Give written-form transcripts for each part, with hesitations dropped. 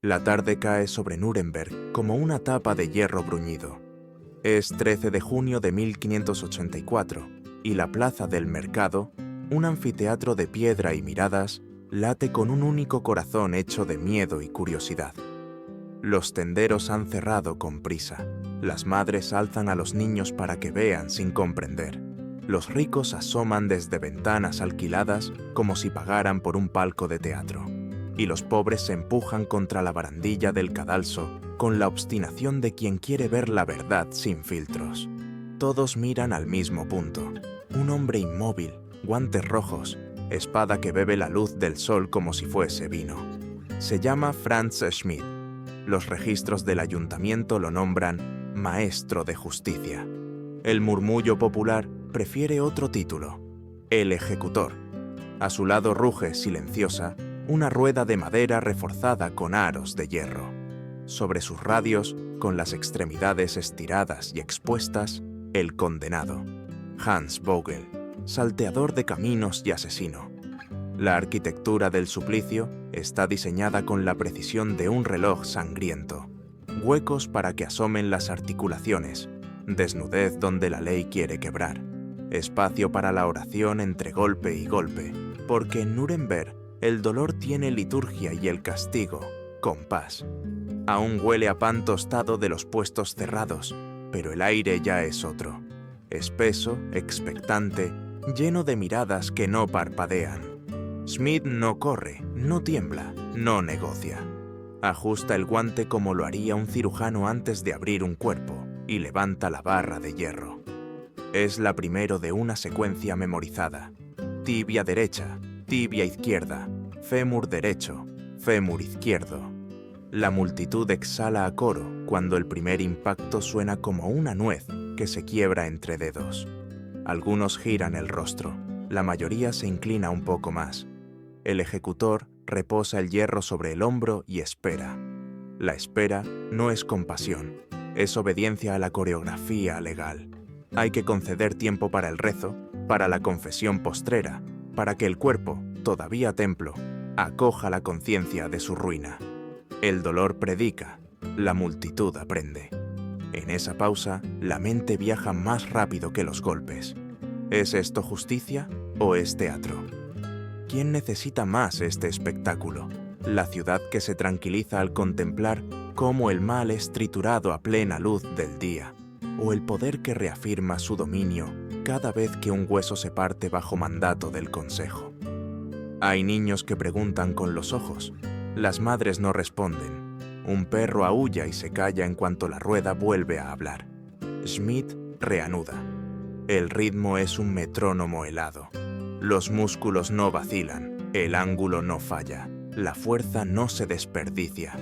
La tarde cae sobre Nuremberg como una tapa de hierro bruñido. Es 13 de junio de 1584 y la plaza del mercado, un anfiteatro de piedra y miradas, late con un único corazón hecho de miedo y curiosidad. Los tenderos han cerrado con prisa. Las madres alzan a los niños para que vean sin comprender. Los ricos asoman desde ventanas alquiladas como si pagaran por un palco de teatro. Y los pobres se empujan contra la barandilla del cadalso con la obstinación de quien quiere ver la verdad sin filtros. Todos miran al mismo punto. Un hombre inmóvil, guantes rojos, espada que bebe la luz del sol como si fuese vino. Se llama Franz Schmidt. Los registros del ayuntamiento lo nombran Maestro de Justicia. El murmullo popular prefiere otro título, el Ejecutor. A su lado ruge, silenciosa, una rueda de madera reforzada con aros de hierro. Sobre sus radios, con las extremidades estiradas y expuestas, el condenado, Hans Vogel, salteador de caminos y asesino. La arquitectura del suplicio está diseñada con la precisión de un reloj sangriento. Huecos para que asomen las articulaciones, desnudez donde la ley quiere quebrar, espacio para la oración entre golpe y golpe, porque en Nuremberg el dolor tiene liturgia y el castigo, compás. Aún huele a pan tostado de los puestos cerrados, pero el aire ya es otro. Espeso, expectante, lleno de miradas que no parpadean. Schmidt no corre, no tiembla, no negocia. Ajusta el guante como lo haría un cirujano antes de abrir un cuerpo y levanta la barra de hierro. Es la primera de una secuencia memorizada. Tibia derecha, tibia izquierda, fémur derecho, fémur izquierdo. La multitud exhala a coro cuando el primer impacto suena como una nuez que se quiebra entre dedos. Algunos giran el rostro, la mayoría se inclina un poco más. El ejecutor reposa el hierro sobre el hombro y espera. La espera no es compasión, es obediencia a la coreografía legal. Hay que conceder tiempo para el rezo, para la confesión postrera, para que el cuerpo, todavía templo, acoja la conciencia de su ruina. El dolor predica, la multitud aprende. En esa pausa, la mente viaja más rápido que los golpes. ¿Es esto justicia o es teatro? ¿Quién necesita más este espectáculo? La ciudad que se tranquiliza al contemplar cómo el mal es triturado a plena luz del día, o el poder que reafirma su dominio cada vez que un hueso se parte bajo mandato del consejo. Hay niños que preguntan con los ojos. Las madres no responden. Un perro aúlla y se calla en cuanto la rueda vuelve a hablar. Schmidt reanuda. El ritmo es un metrónomo helado. Los músculos no vacilan, el ángulo no falla, la fuerza no se desperdicia.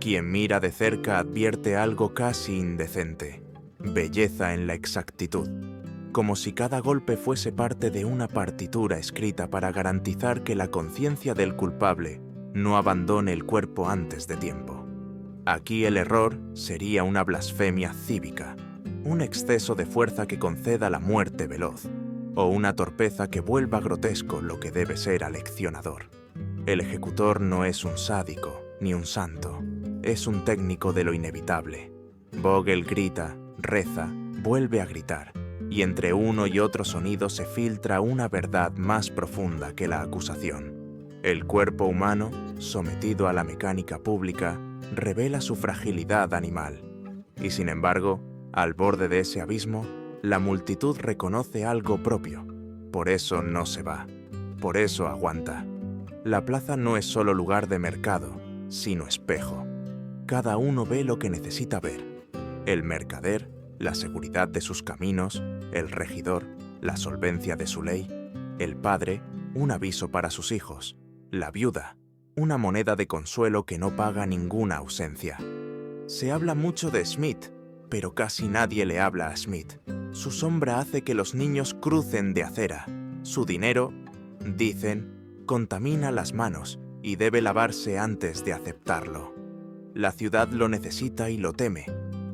Quien mira de cerca advierte algo casi indecente, belleza en la exactitud, como si cada golpe fuese parte de una partitura escrita para garantizar que la conciencia del culpable no abandone el cuerpo antes de tiempo. Aquí el error sería una blasfemia cívica, un exceso de fuerza que conceda la muerte veloz, o una torpeza que vuelva grotesco lo que debe ser aleccionador. El ejecutor no es un sádico ni un santo, es un técnico de lo inevitable. Vogel grita, reza, vuelve a gritar, y entre uno y otro sonido se filtra una verdad más profunda que la acusación. El cuerpo humano, sometido a la mecánica pública, revela su fragilidad animal. Y sin embargo, al borde de ese abismo, la multitud reconoce algo propio. Por eso no se va. Por eso aguanta. La plaza no es solo lugar de mercado, sino espejo. Cada uno ve lo que necesita ver. El mercader, la seguridad de sus caminos, el regidor, la solvencia de su ley, el padre, un aviso para sus hijos, la viuda, una moneda de consuelo que no paga ninguna ausencia. Se habla mucho de Schmidt, pero casi nadie le habla a Schmidt. Su sombra hace que los niños crucen de acera. Su dinero, dicen, contamina las manos y debe lavarse antes de aceptarlo. La ciudad lo necesita y lo teme,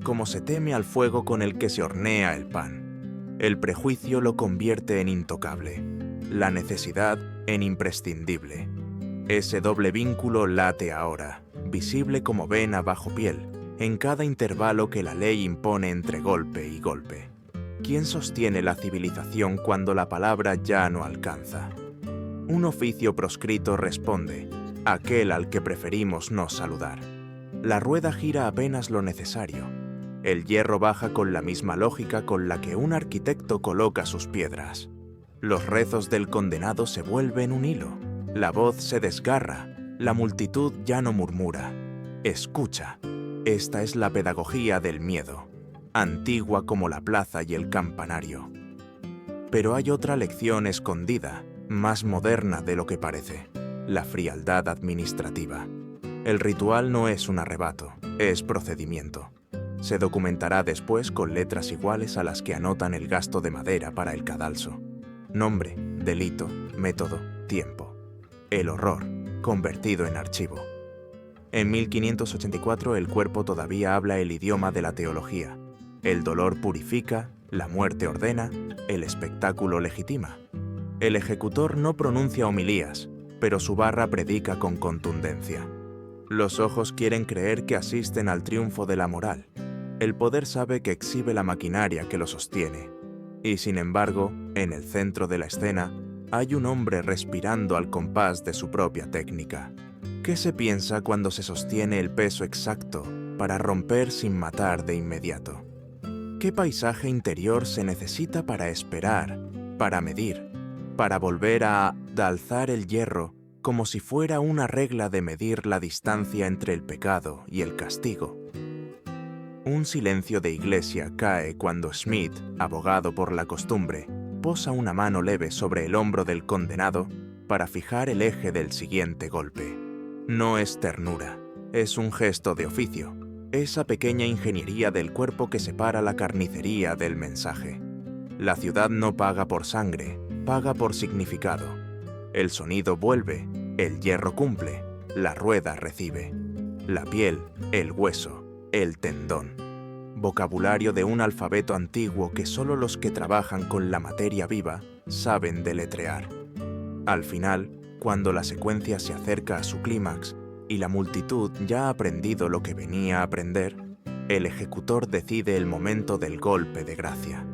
como se teme al fuego con el que se hornea el pan. El prejuicio lo convierte en intocable, la necesidad en imprescindible. Ese doble vínculo late ahora. visible como vena bajo piel, en cada intervalo que la ley impone entre golpe y golpe. ¿Quién sostiene la civilización cuando la palabra ya no alcanza? Un oficio proscrito responde, aquel al que preferimos no saludar. La rueda gira apenas lo necesario. El hierro baja con la misma lógica con la que un arquitecto coloca sus piedras. Los rezos del condenado se vuelven un hilo. La voz se desgarra. La multitud ya no murmura. Escucha. Esta es la pedagogía del miedo, antigua como la plaza y el campanario. Pero hay otra lección escondida, más moderna de lo que parece: la frialdad administrativa. El ritual no es un arrebato, es procedimiento. Se documentará después con letras iguales a las que anotan el gasto de madera para el cadalso. Nombre, delito, método, tiempo. El horror, convertido en archivo. En 1584 el cuerpo todavía habla el idioma de la teología. El dolor purifica, la muerte ordena, el espectáculo legitima. El ejecutor no pronuncia homilías, pero su barra predica con contundencia. Los ojos quieren creer que asisten al triunfo de la moral. El poder sabe que exhibe la maquinaria que lo sostiene. Y sin embargo, en el centro de la escena, hay un hombre respirando al compás de su propia técnica. ¿Qué se piensa cuando se sostiene el peso exacto para romper sin matar de inmediato? ¿Qué paisaje interior se necesita para esperar, para medir, para volver a alzar el hierro como si fuera una regla de medir la distancia entre el pecado y el castigo? Un silencio de iglesia cae cuando Smith, abogado por la costumbre, posa una mano leve sobre el hombro del condenado para fijar el eje del siguiente golpe. No es ternura, es un gesto de oficio, esa pequeña ingeniería del cuerpo que separa la carnicería del mensaje. La ciudad no paga por sangre, paga por significado. El sonido vuelve, el hierro cumple, la rueda recibe. La piel, el hueso, el tendón. Vocabulario de un alfabeto antiguo que solo los que trabajan con la materia viva saben deletrear. Al final, cuando la secuencia se acerca a su clímax y la multitud ya ha aprendido lo que venía a aprender, el ejecutor decide el momento del golpe de gracia.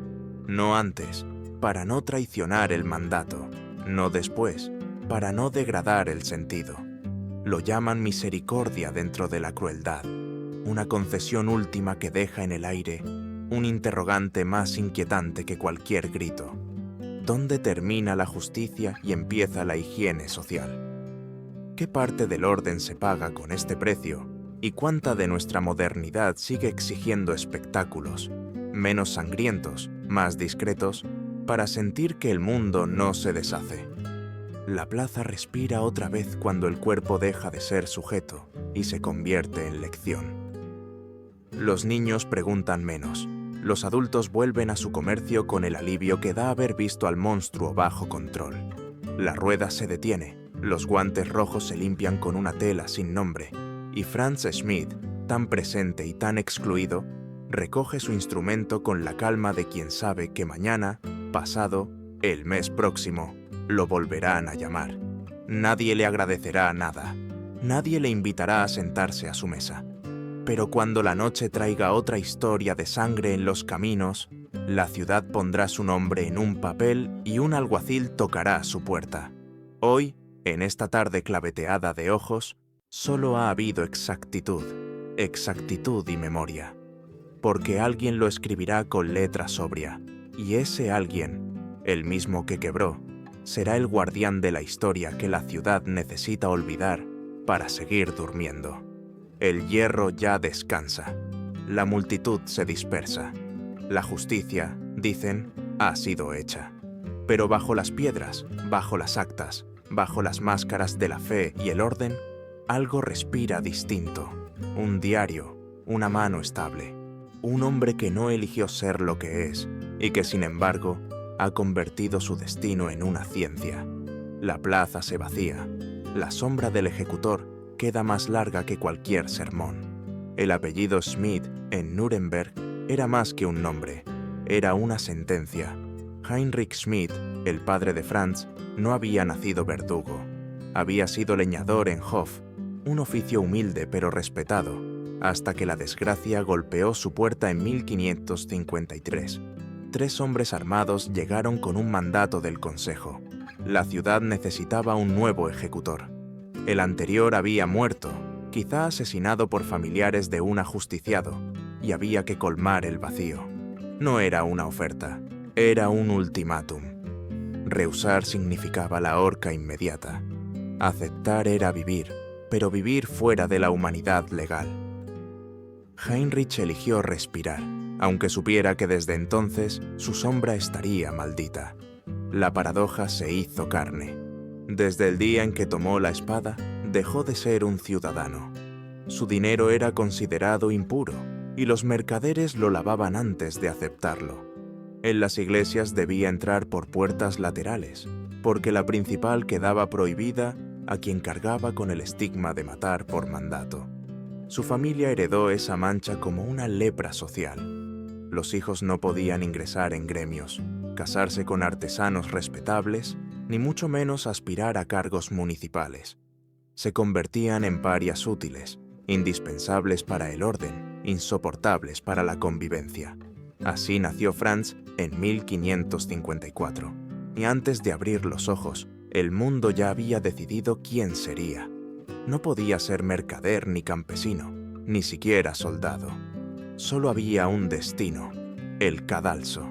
No antes, para no traicionar el mandato; no después, para no degradar el sentido. Lo llaman misericordia dentro de la crueldad, una concesión última que deja en el aire un interrogante más inquietante que cualquier grito. ¿Dónde termina la justicia y empieza la higiene social? ¿Qué parte del orden se paga con este precio y cuánta de nuestra modernidad sigue exigiendo espectáculos, menos sangrientos, más discretos, para sentir que el mundo no se deshace? La plaza respira otra vez cuando el cuerpo deja de ser sujeto y se convierte en lección. Los niños preguntan menos. Los adultos vuelven a su comercio con el alivio que da haber visto al monstruo bajo control. La rueda se detiene, los guantes rojos se limpian con una tela sin nombre, y Franz Schmidt, tan presente y tan excluido, recoge su instrumento con la calma de quien sabe que mañana, pasado, el mes próximo, lo volverán a llamar. Nadie le agradecerá nada, nadie le invitará a sentarse a su mesa. Pero cuando la noche traiga otra historia de sangre en los caminos, la ciudad pondrá su nombre en un papel y un alguacil tocará su puerta. Hoy, en esta tarde claveteada de ojos, solo ha habido exactitud y memoria. Porque alguien lo escribirá con letra sobria, y ese alguien, el mismo que quebró, será el guardián de la historia que la ciudad necesita olvidar para seguir durmiendo. El hierro ya descansa. La multitud se dispersa. La justicia, dicen, ha sido hecha. Pero bajo las piedras, bajo las actas, bajo las máscaras de la fe y el orden, algo respira distinto. Un diario, una mano estable. Un hombre que no eligió ser lo que es y que, sin embargo, ha convertido su destino en una ciencia. La plaza se vacía. La sombra del ejecutor queda más larga que cualquier sermón. El apellido Schmidt en Nuremberg era más que un nombre, era una sentencia. Heinrich Schmidt, el padre de Franz, no había nacido verdugo. Había sido leñador en Hof, un oficio humilde pero respetado, hasta que la desgracia golpeó su puerta en 1553. 3 hombres armados llegaron con un mandato del Consejo. La ciudad necesitaba un nuevo ejecutor. El anterior había muerto, quizá asesinado por familiares de un ajusticiado, y había que colmar el vacío. No era una oferta, era un ultimátum. Rehusar significaba la horca inmediata. Aceptar era vivir, pero vivir fuera de la humanidad legal. Heinrich eligió respirar, aunque supiera que desde entonces su sombra estaría maldita. La paradoja se hizo carne. Desde el día en que tomó la espada, dejó de ser un ciudadano. Su dinero era considerado impuro, y los mercaderes lo lavaban antes de aceptarlo. En las iglesias debía entrar por puertas laterales, porque la principal quedaba prohibida a quien cargaba con el estigma de matar por mandato. Su familia heredó esa mancha como una lepra social. Los hijos no podían ingresar en gremios, casarse con artesanos respetables, ni mucho menos aspirar a cargos municipales. Se convertían en parias útiles, indispensables para el orden, insoportables para la convivencia. Así nació Franz en 1554, y antes de abrir los ojos, el mundo ya había decidido quién sería. No podía ser mercader ni campesino, ni siquiera soldado. Solo había un destino, el cadalso.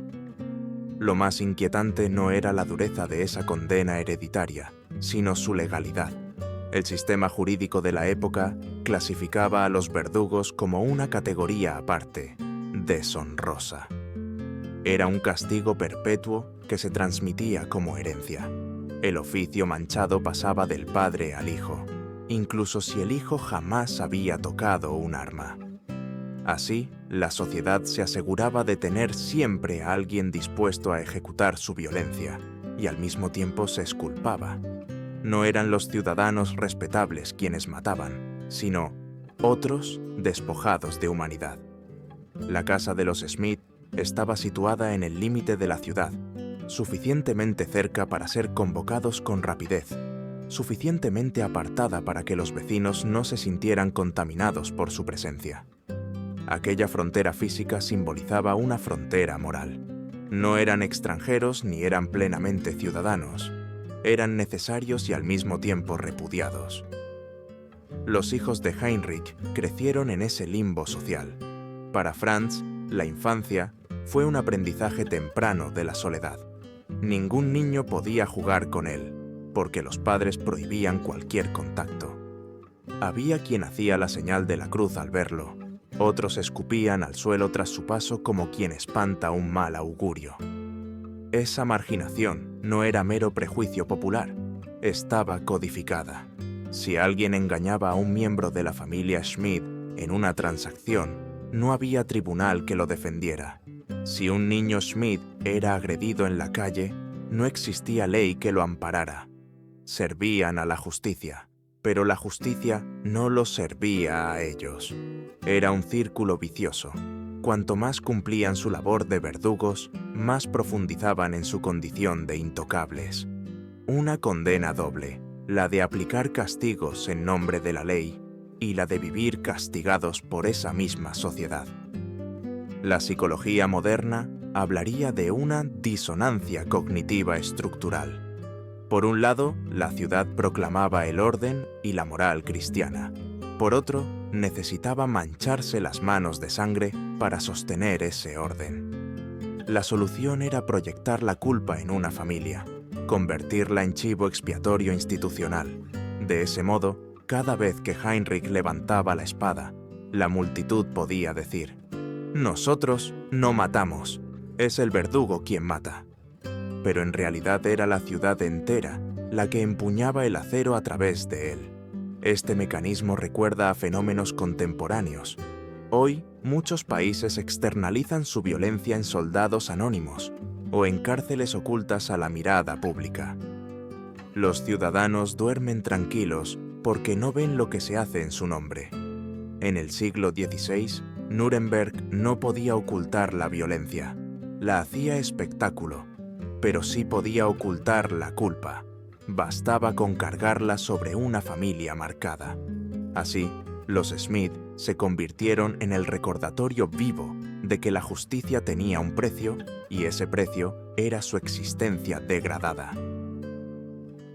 Lo más inquietante no era la dureza de esa condena hereditaria, sino su legalidad. El sistema jurídico de la época clasificaba a los verdugos como una categoría aparte, deshonrosa. Era un castigo perpetuo que se transmitía como herencia. El oficio manchado pasaba del padre al hijo, incluso si el hijo jamás había tocado un arma. Así, la sociedad se aseguraba de tener siempre a alguien dispuesto a ejecutar su violencia, y al mismo tiempo se exculpaba. No eran los ciudadanos respetables quienes mataban, sino otros despojados de humanidad. La casa de los Smith estaba situada en el límite de la ciudad, suficientemente cerca para ser convocados con rapidez, suficientemente apartada para que los vecinos no se sintieran contaminados por su presencia. Aquella frontera física simbolizaba una frontera moral. No eran extranjeros ni eran plenamente ciudadanos. Eran necesarios y al mismo tiempo repudiados. Los hijos de Heinrich crecieron en ese limbo social. Para Franz, la infancia fue un aprendizaje temprano de la soledad. Ningún niño podía jugar con él, porque los padres prohibían cualquier contacto. Había quien hacía la señal de la cruz al verlo. Otros escupían al suelo tras su paso como quien espanta un mal augurio. Esa marginación no era mero prejuicio popular, estaba codificada. Si alguien engañaba a un miembro de la familia Schmidt en una transacción, no había tribunal que lo defendiera. Si un niño Schmidt era agredido en la calle, no existía ley que lo amparara. Servían a la justicia, pero la justicia no los servía a ellos. Era un círculo vicioso. Cuanto más cumplían su labor de verdugos, más profundizaban en su condición de intocables. Una condena doble, la de aplicar castigos en nombre de la ley y la de vivir castigados por esa misma sociedad. La psicología moderna hablaría de una disonancia cognitiva estructural. Por un lado, la ciudad proclamaba el orden y la moral cristiana. Por otro, necesitaba mancharse las manos de sangre para sostener ese orden. La solución era proyectar la culpa en una familia, convertirla en chivo expiatorio institucional. De ese modo, cada vez que Heinrich levantaba la espada, la multitud podía decir: «Nosotros no matamos, es el verdugo quien mata». Pero en realidad era la ciudad entera la que empuñaba el acero a través de él. Este mecanismo recuerda a fenómenos contemporáneos. Hoy, muchos países externalizan su violencia en soldados anónimos o en cárceles ocultas a la mirada pública. Los ciudadanos duermen tranquilos porque no ven lo que se hace en su nombre. En el siglo XVI, Nuremberg no podía ocultar la violencia. La hacía espectáculo, pero sí podía ocultar la culpa. Bastaba con cargarla sobre una familia marcada. Así, los Smith se convirtieron en el recordatorio vivo de que la justicia tenía un precio y ese precio era su existencia degradada.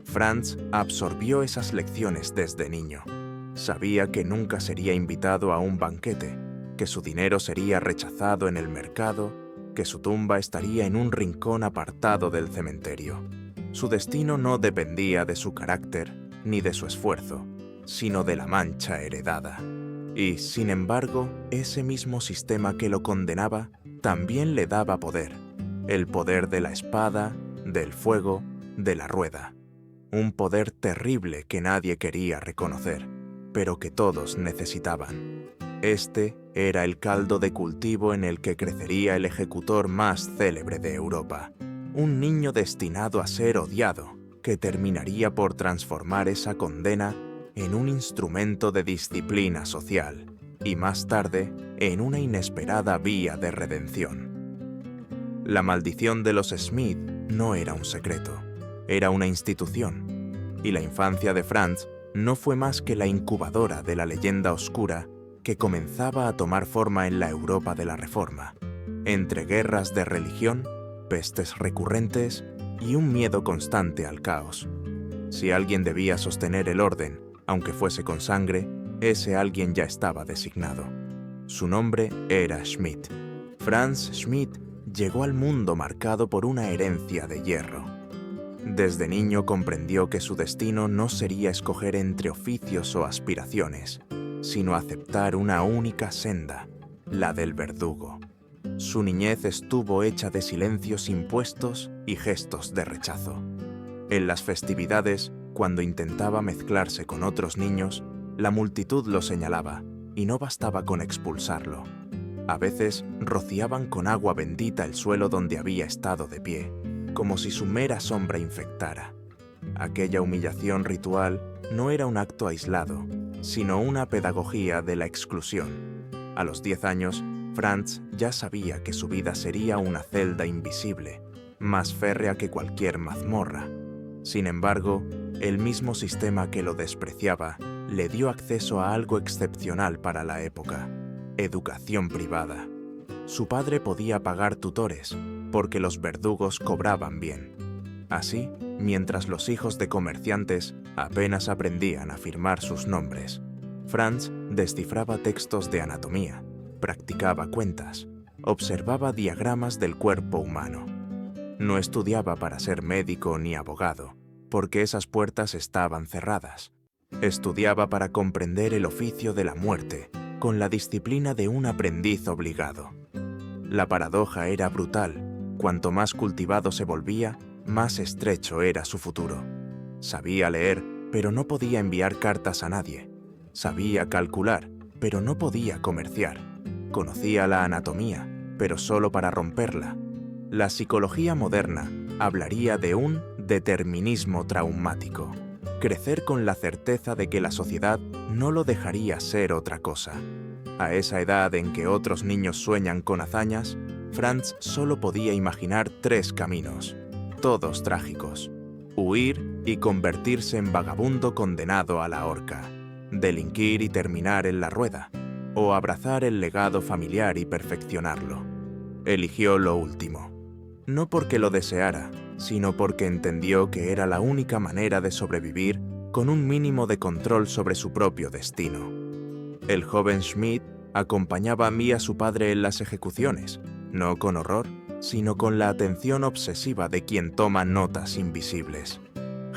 Franz absorbió esas lecciones desde niño. Sabía que nunca sería invitado a un banquete, que su dinero sería rechazado en el mercado, que su tumba estaría en un rincón apartado del cementerio. Su destino no dependía de su carácter ni de su esfuerzo, sino de la mancha heredada. Y, sin embargo, ese mismo sistema que lo condenaba también le daba poder. El poder de la espada, del fuego, de la rueda. Un poder terrible que nadie quería reconocer, pero que todos necesitaban. Este era el caldo de cultivo en el que crecería el ejecutor más célebre de Europa. Un niño destinado a ser odiado, que terminaría por transformar esa condena en un instrumento de disciplina social y más tarde en una inesperada vía de redención. La maldición de los Smith no era un secreto, era una institución, y la infancia de Franz no fue más que la incubadora de la leyenda oscura que comenzaba a tomar forma en la Europa de la Reforma, entre guerras de religión, pestes recurrentes y un miedo constante al caos. Si alguien debía sostener el orden, aunque fuese con sangre, ese alguien ya estaba designado. Su nombre era Schmidt. Franz Schmidt llegó al mundo marcado por una herencia de hierro. Desde niño comprendió que su destino no sería escoger entre oficios o aspiraciones, sino aceptar una única senda, la del verdugo. Su niñez estuvo hecha de silencios impuestos y gestos de rechazo. En las festividades, cuando intentaba mezclarse con otros niños, la multitud lo señalaba, y no bastaba con expulsarlo. A veces rociaban con agua bendita el suelo donde había estado de pie, como si su mera sombra infectara. Aquella humillación ritual no era un acto aislado, sino una pedagogía de la exclusión. A los 10 años, Franz ya sabía que su vida sería una celda invisible, más férrea que cualquier mazmorra. Sin embargo, el mismo sistema que lo despreciaba le dio acceso a algo excepcional para la época: educación privada. Su padre podía pagar tutores, porque los verdugos cobraban bien. Así, mientras los hijos de comerciantes apenas aprendían a firmar sus nombres, Franz descifraba textos de anatomía, practicaba cuentas, observaba diagramas del cuerpo humano. No estudiaba para ser médico ni abogado, porque esas puertas estaban cerradas. Estudiaba para comprender el oficio de la muerte, con la disciplina de un aprendiz obligado. La paradoja era brutal. Cuanto más cultivado se volvía, más estrecho era su futuro. Sabía leer, pero no podía enviar cartas a nadie. Sabía calcular, pero no podía comerciar. Conocía la anatomía, pero solo para romperla. La psicología moderna hablaría de un determinismo traumático. Crecer con la certeza de que la sociedad no lo dejaría ser otra cosa. A esa edad en que otros niños sueñan con hazañas, Franz solo podía imaginar 3 caminos, todos trágicos: huir y convertirse en vagabundo condenado a la horca, delinquir y terminar en la rueda, o abrazar el legado familiar y perfeccionarlo. Eligió lo último. No porque lo deseara, sino porque entendió que era la única manera de sobrevivir con un mínimo de control sobre su propio destino. El joven Schmidt acompañaba a mí a su padre en las ejecuciones, no con horror, sino con la atención obsesiva de quien toma notas invisibles.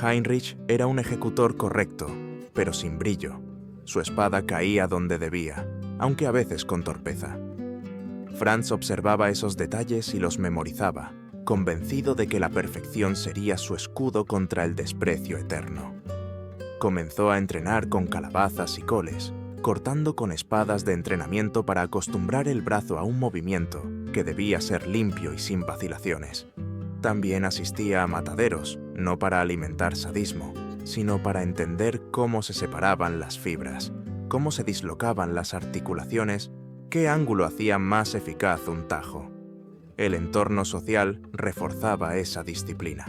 Heinrich era un ejecutor correcto, pero sin brillo. Su espada caía donde debía, aunque a veces con torpeza. Franz observaba esos detalles y los memorizaba, convencido de que la perfección sería su escudo contra el desprecio eterno. Comenzó a entrenar con calabazas y coles, cortando con espadas de entrenamiento para acostumbrar el brazo a un movimiento que debía ser limpio y sin vacilaciones. También asistía a mataderos, no para alimentar sadismo, sino para entender cómo se separaban las fibras, cómo se dislocaban las articulaciones, qué ángulo hacía más eficaz un tajo. El entorno social reforzaba esa disciplina.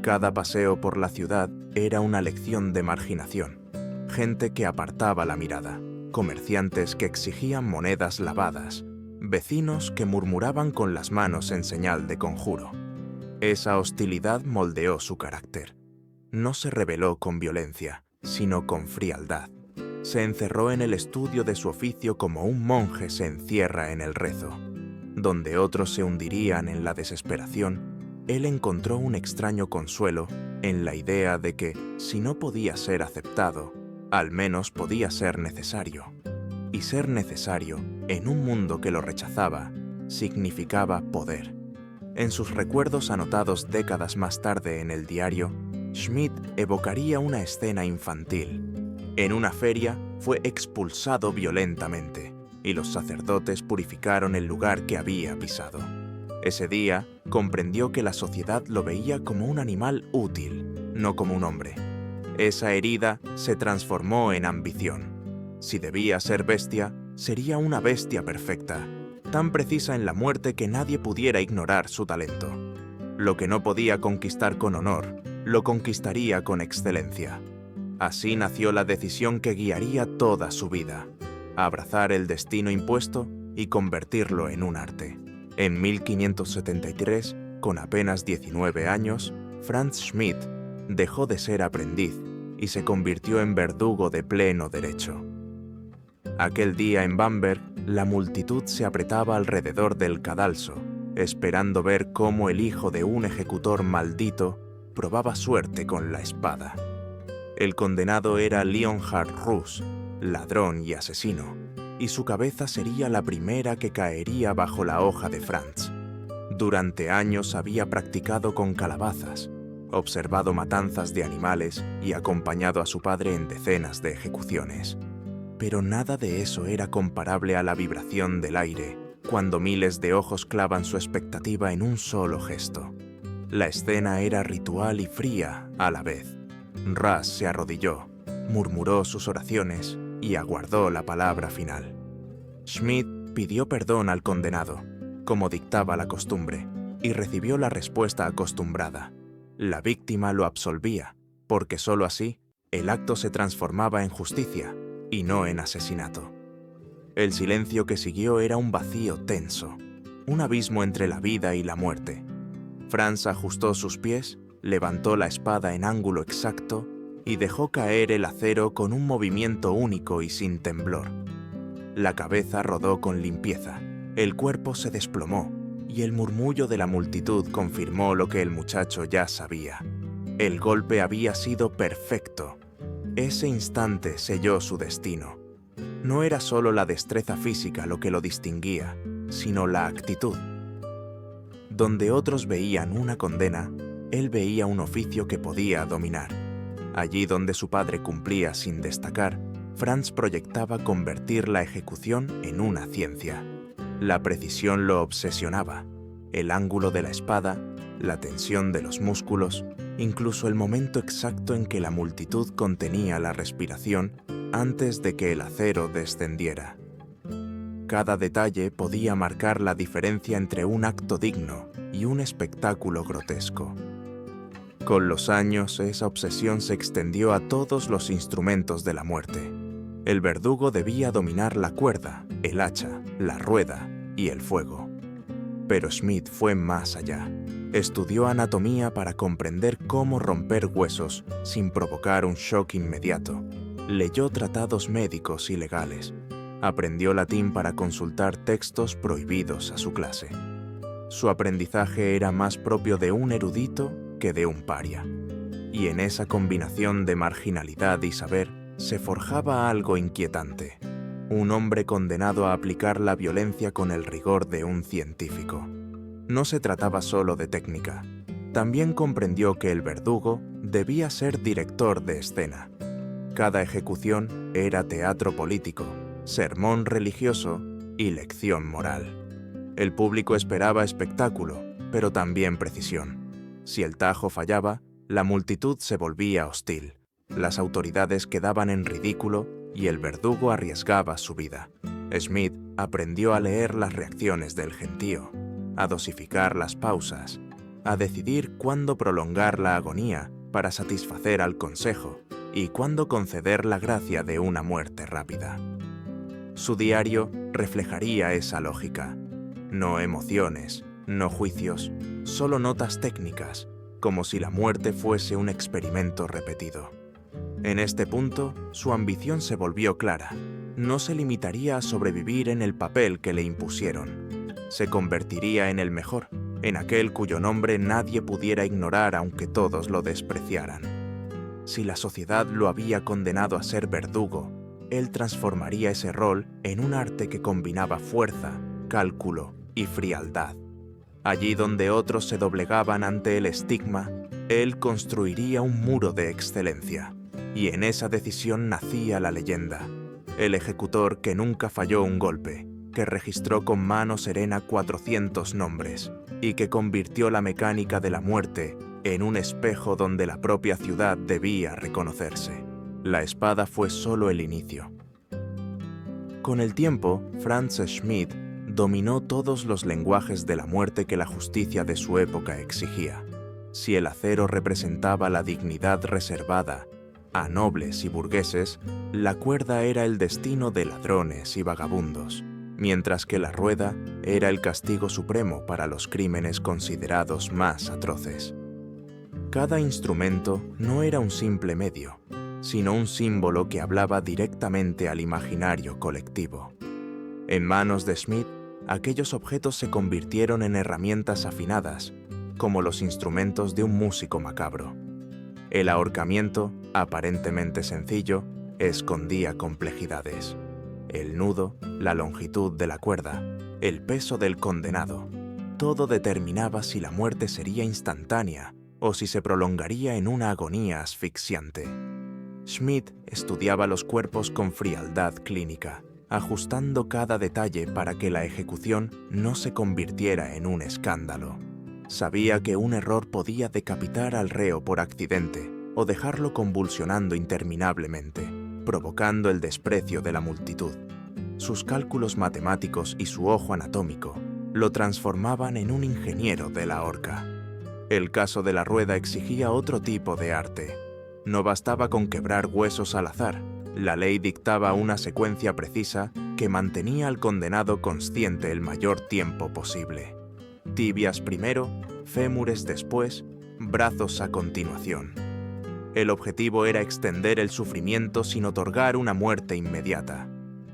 Cada paseo por la ciudad era una lección de marginación. gente que apartaba la mirada, comerciantes que exigían monedas lavadas, vecinos que murmuraban con las manos en señal de conjuro. Esa hostilidad moldeó su carácter. No se rebeló con violencia, sino con frialdad. Se encerró en el estudio de su oficio como un monje se encierra en el rezo. Donde otros se hundirían en la desesperación, él encontró un extraño consuelo en la idea de que, si no podía ser aceptado, al menos podía ser necesario. Y ser necesario, en un mundo que lo rechazaba, significaba poder. En sus recuerdos anotados décadas más tarde en el diario, Schmidt evocaría una escena infantil. En una feria fue expulsado violentamente, y los sacerdotes purificaron el lugar que había pisado. Ese día comprendió que la sociedad lo veía como un animal útil, no como un hombre. Esa herida se transformó en ambición. Si debía ser bestia, sería una bestia perfecta, tan precisa en la muerte que nadie pudiera ignorar su talento. Lo que no podía conquistar con honor, lo conquistaría con excelencia. Así nació la decisión que guiaría toda su vida: abrazar el destino impuesto y convertirlo en un arte. En 1573, con apenas 19 años, Franz Schmidt dejó de ser aprendiz y se convirtió en verdugo de pleno derecho. Aquel día en Bamberg, la multitud se apretaba alrededor del cadalso, esperando ver cómo el hijo de un ejecutor maldito probaba suerte con la espada. El condenado era Leonhard Russ, ladrón y asesino, y su cabeza sería la primera que caería bajo la hoja de Franz. Durante años había practicado con calabazas, observado matanzas de animales y acompañado a su padre en decenas de ejecuciones. Pero nada de eso era comparable a la vibración del aire cuando miles de ojos clavan su expectativa en un solo gesto. La escena era ritual y fría a la vez. Russ se arrodilló, murmuró sus oraciones y aguardó la palabra final. Schmidt pidió perdón al condenado, como dictaba la costumbre, y recibió la respuesta acostumbrada. La víctima lo absolvía, porque sólo así el acto se transformaba en justicia y no en asesinato. El silencio que siguió era un vacío tenso, un abismo entre la vida y la muerte. Franz ajustó sus pies, levantó la espada en ángulo exacto y dejó caer el acero con un movimiento único y sin temblor. La cabeza rodó con limpieza, el cuerpo se desplomó y el murmullo de la multitud confirmó lo que el muchacho ya sabía. El golpe había sido perfecto. Ese instante selló su destino. No era solo la destreza física lo que lo distinguía, sino la actitud. Donde otros veían una condena, él veía un oficio que podía dominar. Allí donde su padre cumplía sin destacar, Franz proyectaba convertir la ejecución en una ciencia. La precisión lo obsesionaba. El ángulo de la espada, la tensión de los músculos, incluso el momento exacto en que la multitud contenía la respiración antes de que el acero descendiera. Cada detalle podía marcar la diferencia entre un acto digno y un espectáculo grotesco. Con los años, esa obsesión se extendió a todos los instrumentos de la muerte. El verdugo debía dominar la cuerda, el hacha, la rueda y el fuego. Pero Schmidt fue más allá. Estudió anatomía para comprender cómo romper huesos sin provocar un shock inmediato. Leyó tratados médicos y legales. Aprendió latín para consultar textos prohibidos a su clase. Su aprendizaje era más propio de un erudito que de un paria. Y en esa combinación de marginalidad y saber se forjaba algo inquietante. Un hombre condenado a aplicar la violencia con el rigor de un científico. No se trataba solo de técnica. También comprendió que el verdugo debía ser director de escena. Cada ejecución era teatro político, sermón religioso y lección moral. El público esperaba espectáculo, pero también precisión. Si el tajo fallaba, la multitud se volvía hostil. Las autoridades quedaban en ridículo y el verdugo arriesgaba su vida. Schmidt aprendió a leer las reacciones del gentío, a dosificar las pausas, a decidir cuándo prolongar la agonía para satisfacer al consejo y cuándo conceder la gracia de una muerte rápida. Su diario reflejaría esa lógica. No emociones, no juicios, solo notas técnicas, como si la muerte fuese un experimento repetido. En este punto, su ambición se volvió clara. No se limitaría a sobrevivir en el papel que le impusieron. Se convertiría en el mejor, en aquel cuyo nombre nadie pudiera ignorar aunque todos lo despreciaran. Si la sociedad lo había condenado a ser verdugo, él transformaría ese rol en un arte que combinaba fuerza, cálculo y frialdad. Allí donde otros se doblegaban ante el estigma, él construiría un muro de excelencia. Y en esa decisión nacía la leyenda, el ejecutor que nunca falló un golpe, que registró con mano serena 400 nombres y que convirtió la mecánica de la muerte en un espejo donde la propia ciudad debía reconocerse. La espada fue solo el inicio. Con el tiempo, Franz Schmidt dominó todos los lenguajes de la muerte que la justicia de su época exigía. Si el acero representaba la dignidad reservada a nobles y burgueses, la cuerda era el destino de ladrones y vagabundos, mientras que la rueda era el castigo supremo para los crímenes considerados más atroces. Cada instrumento no era un simple medio, sino un símbolo que hablaba directamente al imaginario colectivo. En manos de Schmidt, aquellos objetos se convirtieron en herramientas afinadas, como los instrumentos de un músico macabro. El ahorcamiento, aparentemente sencillo, escondía complejidades. El nudo, la longitud de la cuerda, el peso del condenado, todo determinaba si la muerte sería instantánea o si se prolongaría en una agonía asfixiante. Schmidt estudiaba los cuerpos con frialdad clínica, ajustando cada detalle para que la ejecución no se convirtiera en un escándalo. Sabía que un error podía decapitar al reo por accidente o dejarlo convulsionando interminablemente, provocando el desprecio de la multitud. Sus cálculos matemáticos y su ojo anatómico lo transformaban en un ingeniero de la horca. El caso de la rueda exigía otro tipo de arte. No bastaba con quebrar huesos al azar. La ley dictaba una secuencia precisa que mantenía al condenado consciente el mayor tiempo posible. Tibias primero, fémures después, brazos a continuación. El objetivo era extender el sufrimiento sin otorgar una muerte inmediata.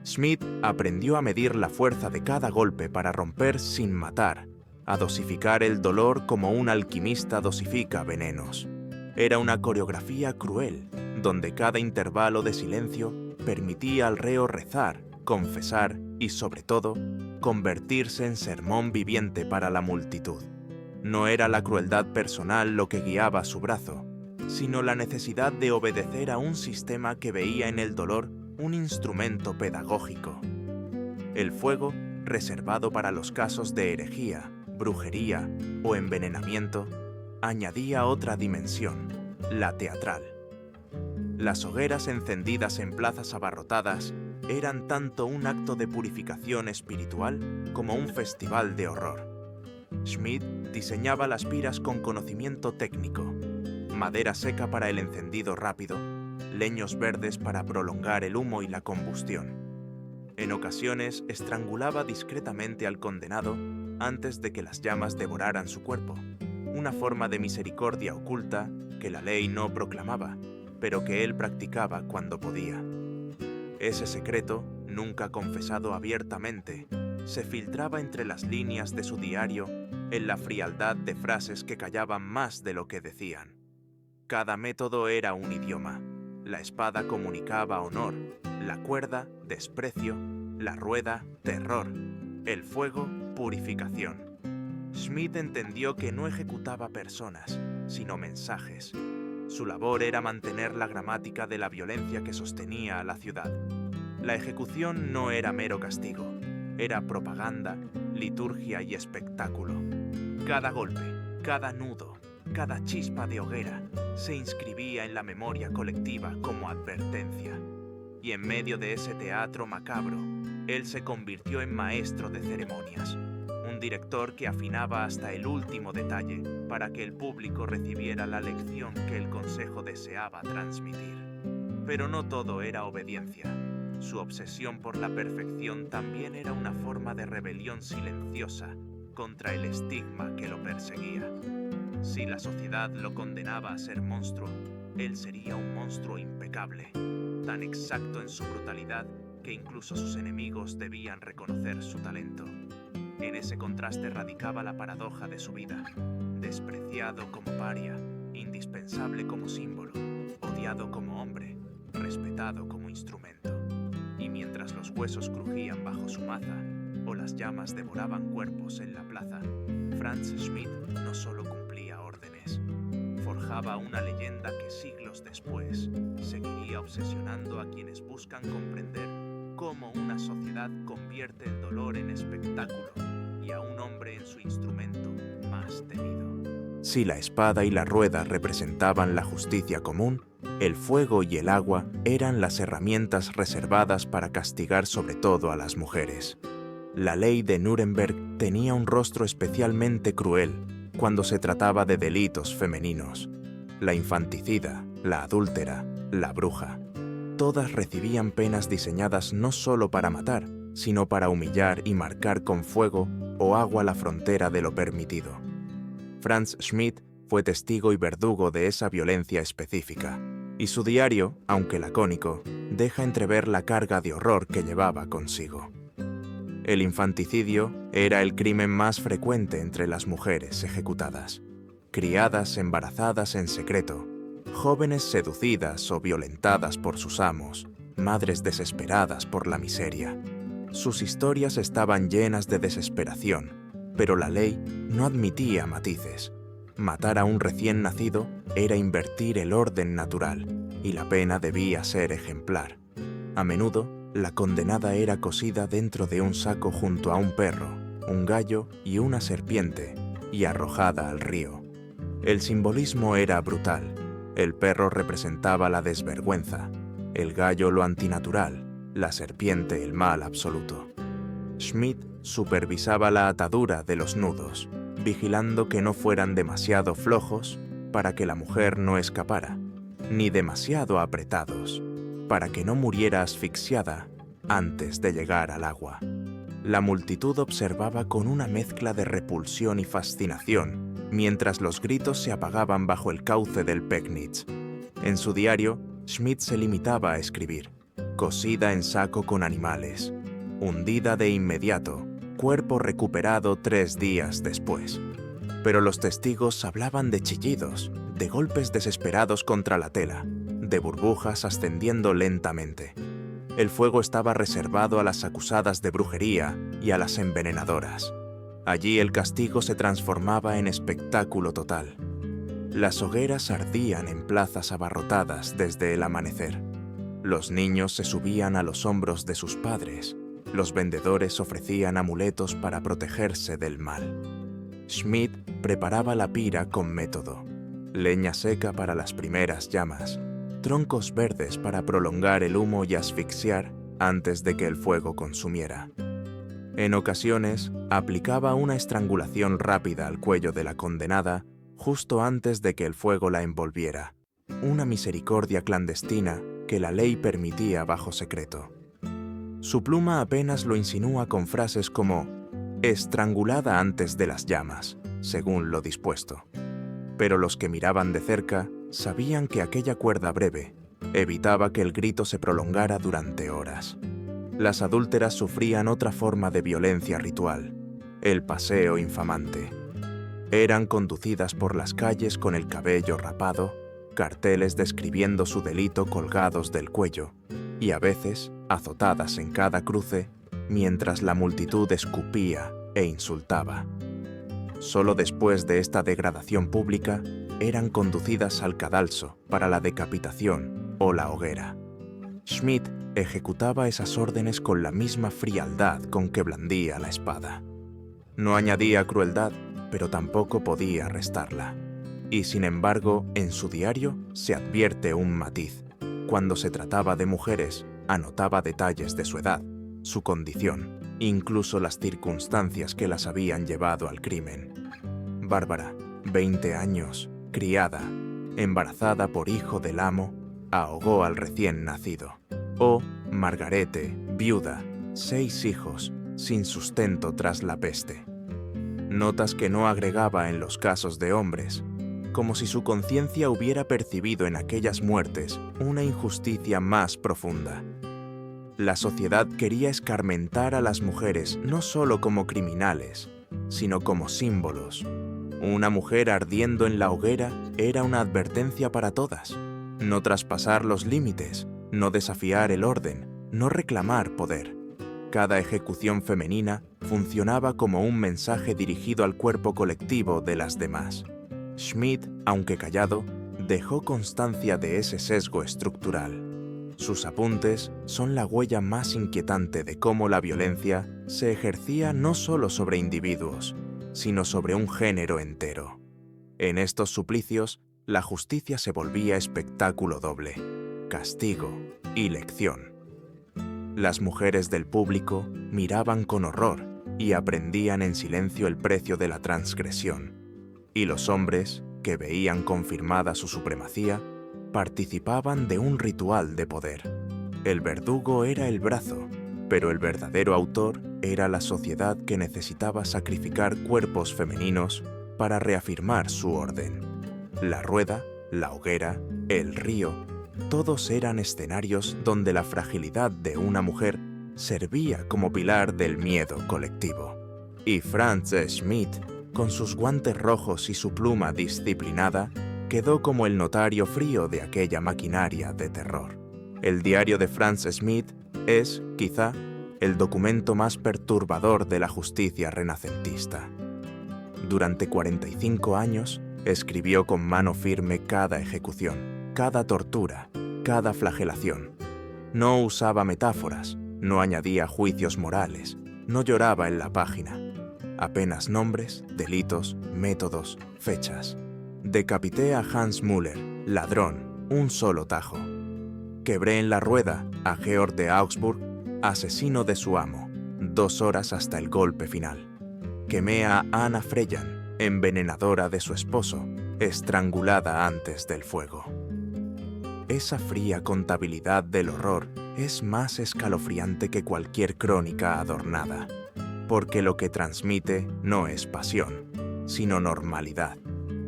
Schmidt aprendió a medir la fuerza de cada golpe para romper sin matar, a dosificar el dolor como un alquimista dosifica venenos. Era una coreografía cruel, donde cada intervalo de silencio permitía al reo rezar, confesar y, sobre todo, convertirse en sermón viviente para la multitud. No era la crueldad personal lo que guiaba su brazo, sino la necesidad de obedecer a un sistema que veía en el dolor un instrumento pedagógico. El fuego, reservado para los casos de herejía, brujería o envenenamiento, añadía otra dimensión, la teatral. Las hogueras encendidas en plazas abarrotadas eran tanto un acto de purificación espiritual como un festival de horror. Schmidt diseñaba las piras con conocimiento técnico, madera seca para el encendido rápido, leños verdes para prolongar el humo y la combustión. En ocasiones estrangulaba discretamente al condenado antes de que las llamas devoraran su cuerpo, una forma de misericordia oculta que la ley no proclamaba, pero que él practicaba cuando podía. Ese secreto, nunca confesado abiertamente, se filtraba entre las líneas de su diario en la frialdad de frases que callaban más de lo que decían. Cada método era un idioma. La espada comunicaba honor, la cuerda, desprecio, la rueda, terror, el fuego, purificación. Schmidt entendió que no ejecutaba personas, sino mensajes. Su labor era mantener la gramática de la violencia que sostenía a la ciudad. La ejecución no era mero castigo, era propaganda, liturgia y espectáculo. Cada golpe, cada nudo, cada chispa de hoguera se inscribía en la memoria colectiva como advertencia. Y en medio de ese teatro macabro, él se convirtió en maestro de ceremonias, un director que afinaba hasta el último detalle para que el público recibiera la lección que el consejo deseaba transmitir. Pero no todo era obediencia. Su obsesión por la perfección también era una forma de rebelión silenciosa contra el estigma que lo perseguía. Si la sociedad lo condenaba a ser monstruo, él sería un monstruo impecable, tan exacto en su brutalidad que incluso sus enemigos debían reconocer su talento. En ese contraste radicaba la paradoja de su vida: despreciado como paria, indispensable como símbolo, odiado como hombre, respetado como instrumento. Y mientras los huesos crujían bajo su maza o las llamas devoraban cuerpos en la plaza, Franz Schmidt no solo cumplía órdenes, forjaba una leyenda que siglos después seguiría obsesionando a quienes buscan comprender cómo una sociedad convierte el dolor en espectáculo y a un hombre en su instrumento más temido. Si la espada y la rueda representaban la justicia común, el fuego y el agua eran las herramientas reservadas para castigar sobre todo a las mujeres. La ley de Nuremberg tenía un rostro especialmente cruel cuando se trataba de delitos femeninos. La infanticida, la adúltera, la bruja. Todas recibían penas diseñadas no solo para matar, sino para humillar y marcar con fuego o agua la frontera de lo permitido. Franz Schmidt fue testigo y verdugo de esa violencia específica, y su diario, aunque lacónico, deja entrever la carga de horror que llevaba consigo. El infanticidio era el crimen más frecuente entre las mujeres ejecutadas. Criadas embarazadas en secreto, jóvenes seducidas o violentadas por sus amos, madres desesperadas por la miseria. Sus historias estaban llenas de desesperación, pero la ley no admitía matices. Matar a un recién nacido era invertir el orden natural, y la pena debía ser ejemplar. A menudo, la condenada era cosida dentro de un saco junto a un perro, un gallo y una serpiente, y arrojada al río. El simbolismo era brutal. El perro representaba la desvergüenza, el gallo lo antinatural, la serpiente el mal absoluto. Schmidt supervisaba la atadura de los nudos, vigilando que no fueran demasiado flojos para que la mujer no escapara, ni demasiado apretados para que no muriera asfixiada antes de llegar al agua. La multitud observaba con una mezcla de repulsión y fascinación, mientras los gritos se apagaban bajo el cauce del Pegnitz. En su diario, Schmidt se limitaba a escribir: cosida en saco con animales, hundida de inmediato, cuerpo recuperado 3 días después. Pero los testigos hablaban de chillidos, de golpes desesperados contra la tela, de burbujas ascendiendo lentamente. El fuego estaba reservado a las acusadas de brujería y a las envenenadoras. Allí el castigo se transformaba en espectáculo total. Las hogueras ardían en plazas abarrotadas desde el amanecer. Los niños se subían a los hombros de sus padres. Los vendedores ofrecían amuletos para protegerse del mal. Schmidt preparaba la pira con método. Leña seca para las primeras llamas, troncos verdes para prolongar el humo y asfixiar antes de que el fuego consumiera. En ocasiones, aplicaba una estrangulación rápida al cuello de la condenada justo antes de que el fuego la envolviera, una misericordia clandestina que la ley permitía bajo secreto. Su pluma apenas lo insinúa con frases como «estrangulada antes de las llamas», según lo dispuesto. Pero los que miraban de cerca sabían que aquella cuerda breve evitaba que el grito se prolongara durante horas. Las adúlteras sufrían otra forma de violencia ritual, el paseo infamante. Eran conducidas por las calles con el cabello rapado, carteles describiendo su delito colgados del cuello, y a veces azotadas en cada cruce, mientras la multitud escupía e insultaba. Solo después de esta degradación pública, eran conducidas al cadalso para la decapitación o la hoguera. Schmidt ejecutaba esas órdenes con la misma frialdad con que blandía la espada. No añadía crueldad, pero tampoco podía restarla. Y sin embargo, en su diario se advierte un matiz. Cuando se trataba de mujeres, anotaba detalles de su edad, su condición, incluso las circunstancias que las habían llevado al crimen. Bárbara, 20 años, criada, embarazada por hijo del amo, ahogó al recién nacido. O Margarete, viuda, 6 hijos, sin sustento tras la peste. Notas que no agregaba en los casos de hombres, como si su conciencia hubiera percibido en aquellas muertes una injusticia más profunda. La sociedad quería escarmentar a las mujeres no solo como criminales, sino como símbolos. Una mujer ardiendo en la hoguera era una advertencia para todas. No traspasar los límites, no desafiar el orden, no reclamar poder. Cada ejecución femenina funcionaba como un mensaje dirigido al cuerpo colectivo de las demás. Schmidt, aunque callado, dejó constancia de ese sesgo estructural. Sus apuntes son la huella más inquietante de cómo la violencia se ejercía no solo sobre individuos, sino sobre un género entero. En estos suplicios, la justicia se volvía espectáculo doble, castigo y lección. Las mujeres del público miraban con horror y aprendían en silencio el precio de la transgresión. Y los hombres, que veían confirmada su supremacía, participaban de un ritual de poder. El verdugo era el brazo, pero el verdadero autor era la sociedad que necesitaba sacrificar cuerpos femeninos para reafirmar su orden. La rueda, la hoguera, el río, todos eran escenarios donde la fragilidad de una mujer servía como pilar del miedo colectivo. Y Franz Schmidt, con sus guantes rojos y su pluma disciplinada, quedó como el notario frío de aquella maquinaria de terror. El diario de Franz Schmidt es, quizá, el documento más perturbador de la justicia renacentista. Durante 45 años, escribió con mano firme cada ejecución, cada tortura, cada flagelación. No usaba metáforas, no añadía juicios morales, no lloraba en la página. Apenas nombres, delitos, métodos, fechas. Decapité a Hans Müller, ladrón, un solo tajo. Quebré en la rueda a Georg de Augsburg, asesino de su amo, 2 horas hasta el golpe final. Quemé a Anna Freyan, envenenadora de su esposo, estrangulada antes del fuego. Esa fría contabilidad del horror es más escalofriante que cualquier crónica adornada, porque lo que transmite no es pasión, sino normalidad.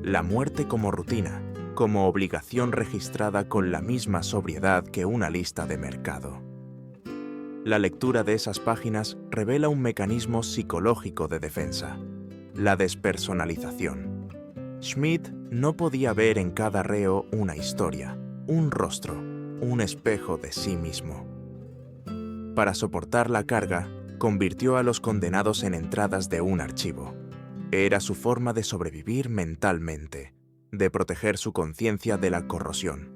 La muerte como rutina, como obligación registrada con la misma sobriedad que una lista de mercado. La lectura de esas páginas revela un mecanismo psicológico de defensa, la despersonalización. Schmidt no podía ver en cada reo una historia, un rostro, un espejo de sí mismo. Para soportar la carga, convirtió a los condenados en entradas de un archivo. Era su forma de sobrevivir mentalmente, de proteger su conciencia de la corrosión.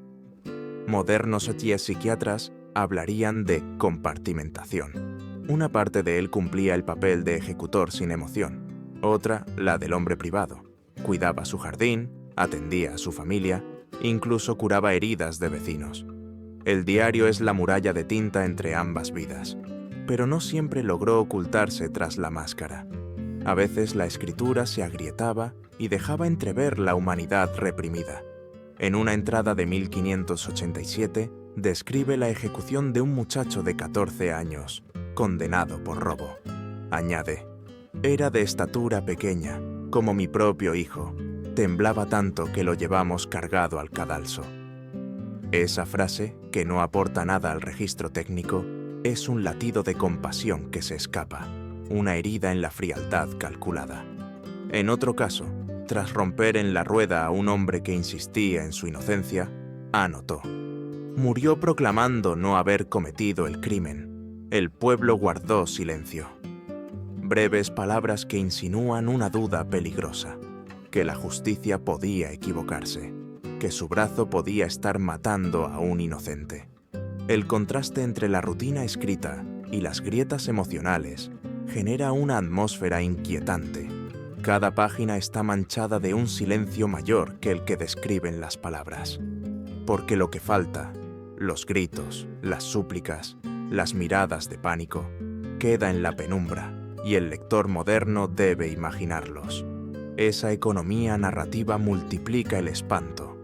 Modernos psiquiatras hablarían de compartimentación. Una parte de él cumplía el papel de ejecutor sin emoción, otra la del hombre privado. Cuidaba su jardín, atendía a su familia, incluso curaba heridas de vecinos. El diario es la muralla de tinta entre ambas vidas, pero no siempre logró ocultarse tras la máscara. A veces la escritura se agrietaba y dejaba entrever la humanidad reprimida. En una entrada de 1587, describe la ejecución de un muchacho de 14 años, condenado por robo. Añade: «Era de estatura pequeña, como mi propio hijo. Temblaba tanto que lo llevamos cargado al cadalso». Esa frase, que no aporta nada al registro técnico, es un latido de compasión que se escapa, una herida en la frialdad calculada. En otro caso, tras romper en la rueda a un hombre que insistía en su inocencia, anotó: «Murió proclamando no haber cometido el crimen. El pueblo guardó silencio». Breves palabras que insinúan una duda peligrosa, que la justicia podía equivocarse, que su brazo podía estar matando a un inocente. El contraste entre la rutina escrita y las grietas emocionales genera una atmósfera inquietante. Cada página está manchada de un silencio mayor que el que describen las palabras. Porque lo que falta, los gritos, las súplicas, las miradas de pánico, queda en la penumbra, y el lector moderno debe imaginarlos. Esa economía narrativa multiplica el espanto.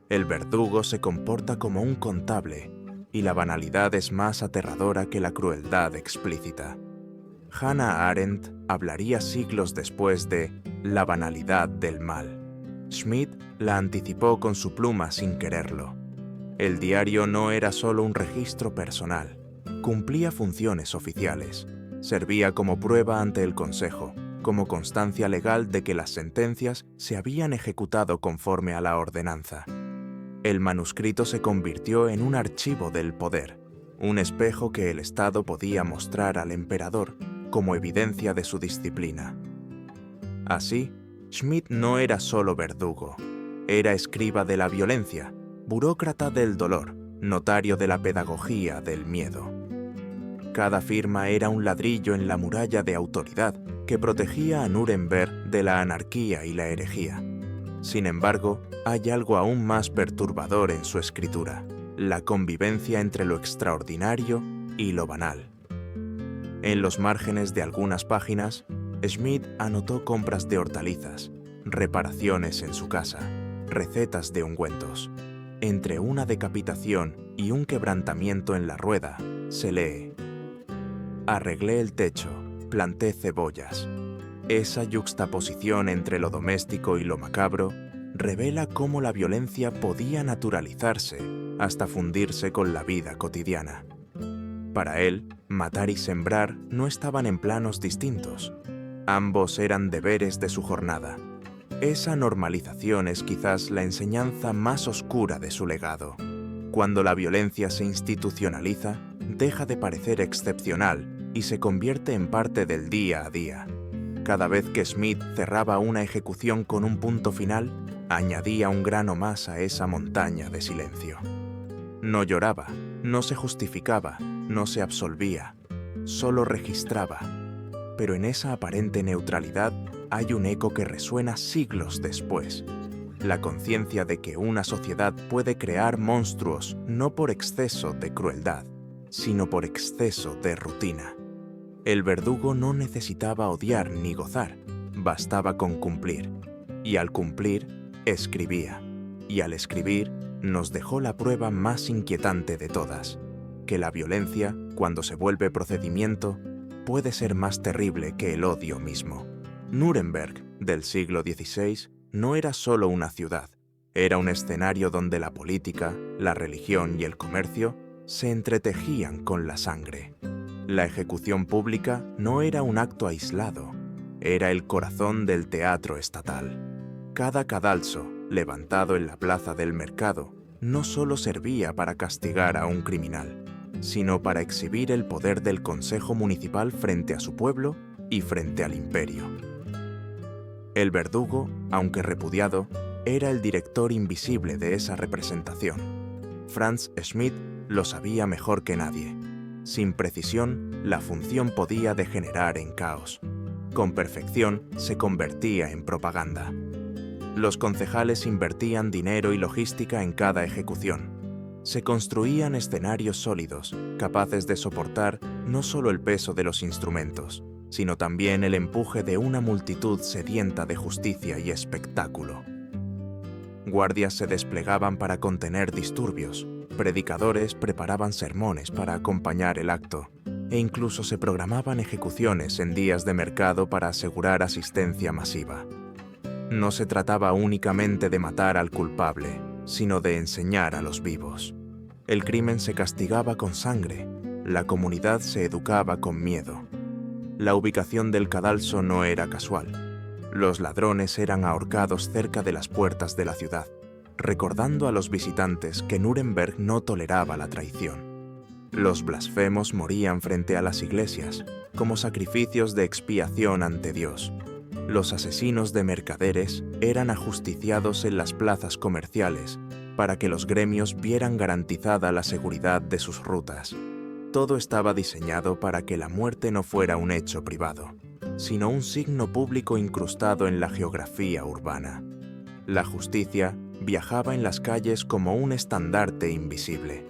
El verdugo se comporta como un contable, y la banalidad es más aterradora que la crueldad explícita. Hannah Arendt hablaría siglos después de la banalidad del mal. Schmidt la anticipó con su pluma sin quererlo. El diario no era solo un registro personal, cumplía funciones oficiales, servía como prueba ante el Consejo, como constancia legal de que las sentencias se habían ejecutado conforme a la ordenanza. El manuscrito se convirtió en un archivo del poder, un espejo que el Estado podía mostrar al emperador como evidencia de su disciplina. Así, Schmidt no era solo verdugo, era escriba de la violencia, burócrata del dolor, notario de la pedagogía del miedo. Cada firma era un ladrillo en la muralla de autoridad que protegía a Nuremberg de la anarquía y la herejía. Sin embargo, hay algo aún más perturbador en su escritura: la convivencia entre lo extraordinario y lo banal. En los márgenes de algunas páginas, Schmidt anotó compras de hortalizas, reparaciones en su casa, recetas de ungüentos. Entre una decapitación y un quebrantamiento en la rueda, se lee: arreglé el techo, planté cebollas. Esa yuxtaposición entre lo doméstico y lo macabro revela cómo la violencia podía naturalizarse hasta fundirse con la vida cotidiana. Para él, matar y sembrar no estaban en planos distintos. Ambos eran deberes de su jornada. Esa normalización es quizás la enseñanza más oscura de su legado. Cuando la violencia se institucionaliza, deja de parecer excepcional y se convierte en parte del día a día. Cada vez que Schmidt cerraba una ejecución con un punto final, añadía un grano más a esa montaña de silencio. No lloraba, no se justificaba, no se absolvía, solo registraba. Pero en esa aparente neutralidad hay un eco que resuena siglos después: la conciencia de que una sociedad puede crear monstruos no por exceso de crueldad, sino por exceso de rutina. El verdugo no necesitaba odiar ni gozar, bastaba con cumplir. Y al cumplir, escribía. Y al escribir, nos dejó la prueba más inquietante de todas: que la violencia, cuando se vuelve procedimiento, puede ser más terrible que el odio mismo. Nuremberg, del siglo XVI, no era solo una ciudad, era un escenario donde la política, la religión y el comercio se entretejían con la sangre. La ejecución pública no era un acto aislado, era el corazón del teatro estatal. Cada cadalso, levantado en la plaza del mercado, no solo servía para castigar a un criminal, sino para exhibir el poder del Consejo Municipal frente a su pueblo y frente al imperio. El verdugo, aunque repudiado, era el director invisible de esa representación. Franz Schmidt lo sabía mejor que nadie. Sin precisión, la función podía degenerar en caos. Con perfección, se convertía en propaganda. Los concejales invertían dinero y logística en cada ejecución. Se construían escenarios sólidos, capaces de soportar no solo el peso de los instrumentos, sino también el empuje de una multitud sedienta de justicia y espectáculo. Guardias se desplegaban para contener disturbios, predicadores preparaban sermones para acompañar el acto, e incluso se programaban ejecuciones en días de mercado para asegurar asistencia masiva. No se trataba únicamente de matar al culpable, sino de enseñar a los vivos. El crimen se castigaba con sangre, la comunidad se educaba con miedo. La ubicación del cadalso no era casual. Los ladrones eran ahorcados cerca de las puertas de la ciudad, recordando a los visitantes que Nuremberg no toleraba la traición. Los blasfemos morían frente a las iglesias, como sacrificios de expiación ante Dios. Los asesinos de mercaderes eran ajusticiados en las plazas comerciales para que los gremios vieran garantizada la seguridad de sus rutas. Todo estaba diseñado para que la muerte no fuera un hecho privado, sino un signo público incrustado en la geografía urbana. La justicia viajaba en las calles como un estandarte invisible.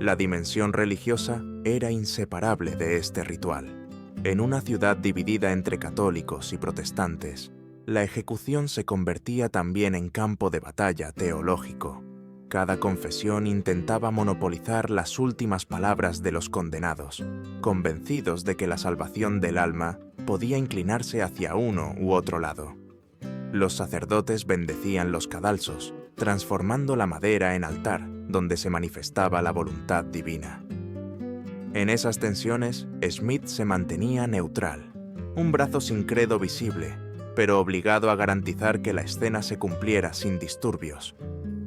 La dimensión religiosa era inseparable de este ritual. En una ciudad dividida entre católicos y protestantes, la ejecución se convertía también en campo de batalla teológico. Cada confesión intentaba monopolizar las últimas palabras de los condenados, convencidos de que la salvación del alma podía inclinarse hacia uno u otro lado. Los sacerdotes bendecían los cadalsos, transformando la madera en altar, donde se manifestaba la voluntad divina. En esas tensiones, Smith se mantenía neutral, un brazo sin credo visible, pero obligado a garantizar que la escena se cumpliera sin disturbios.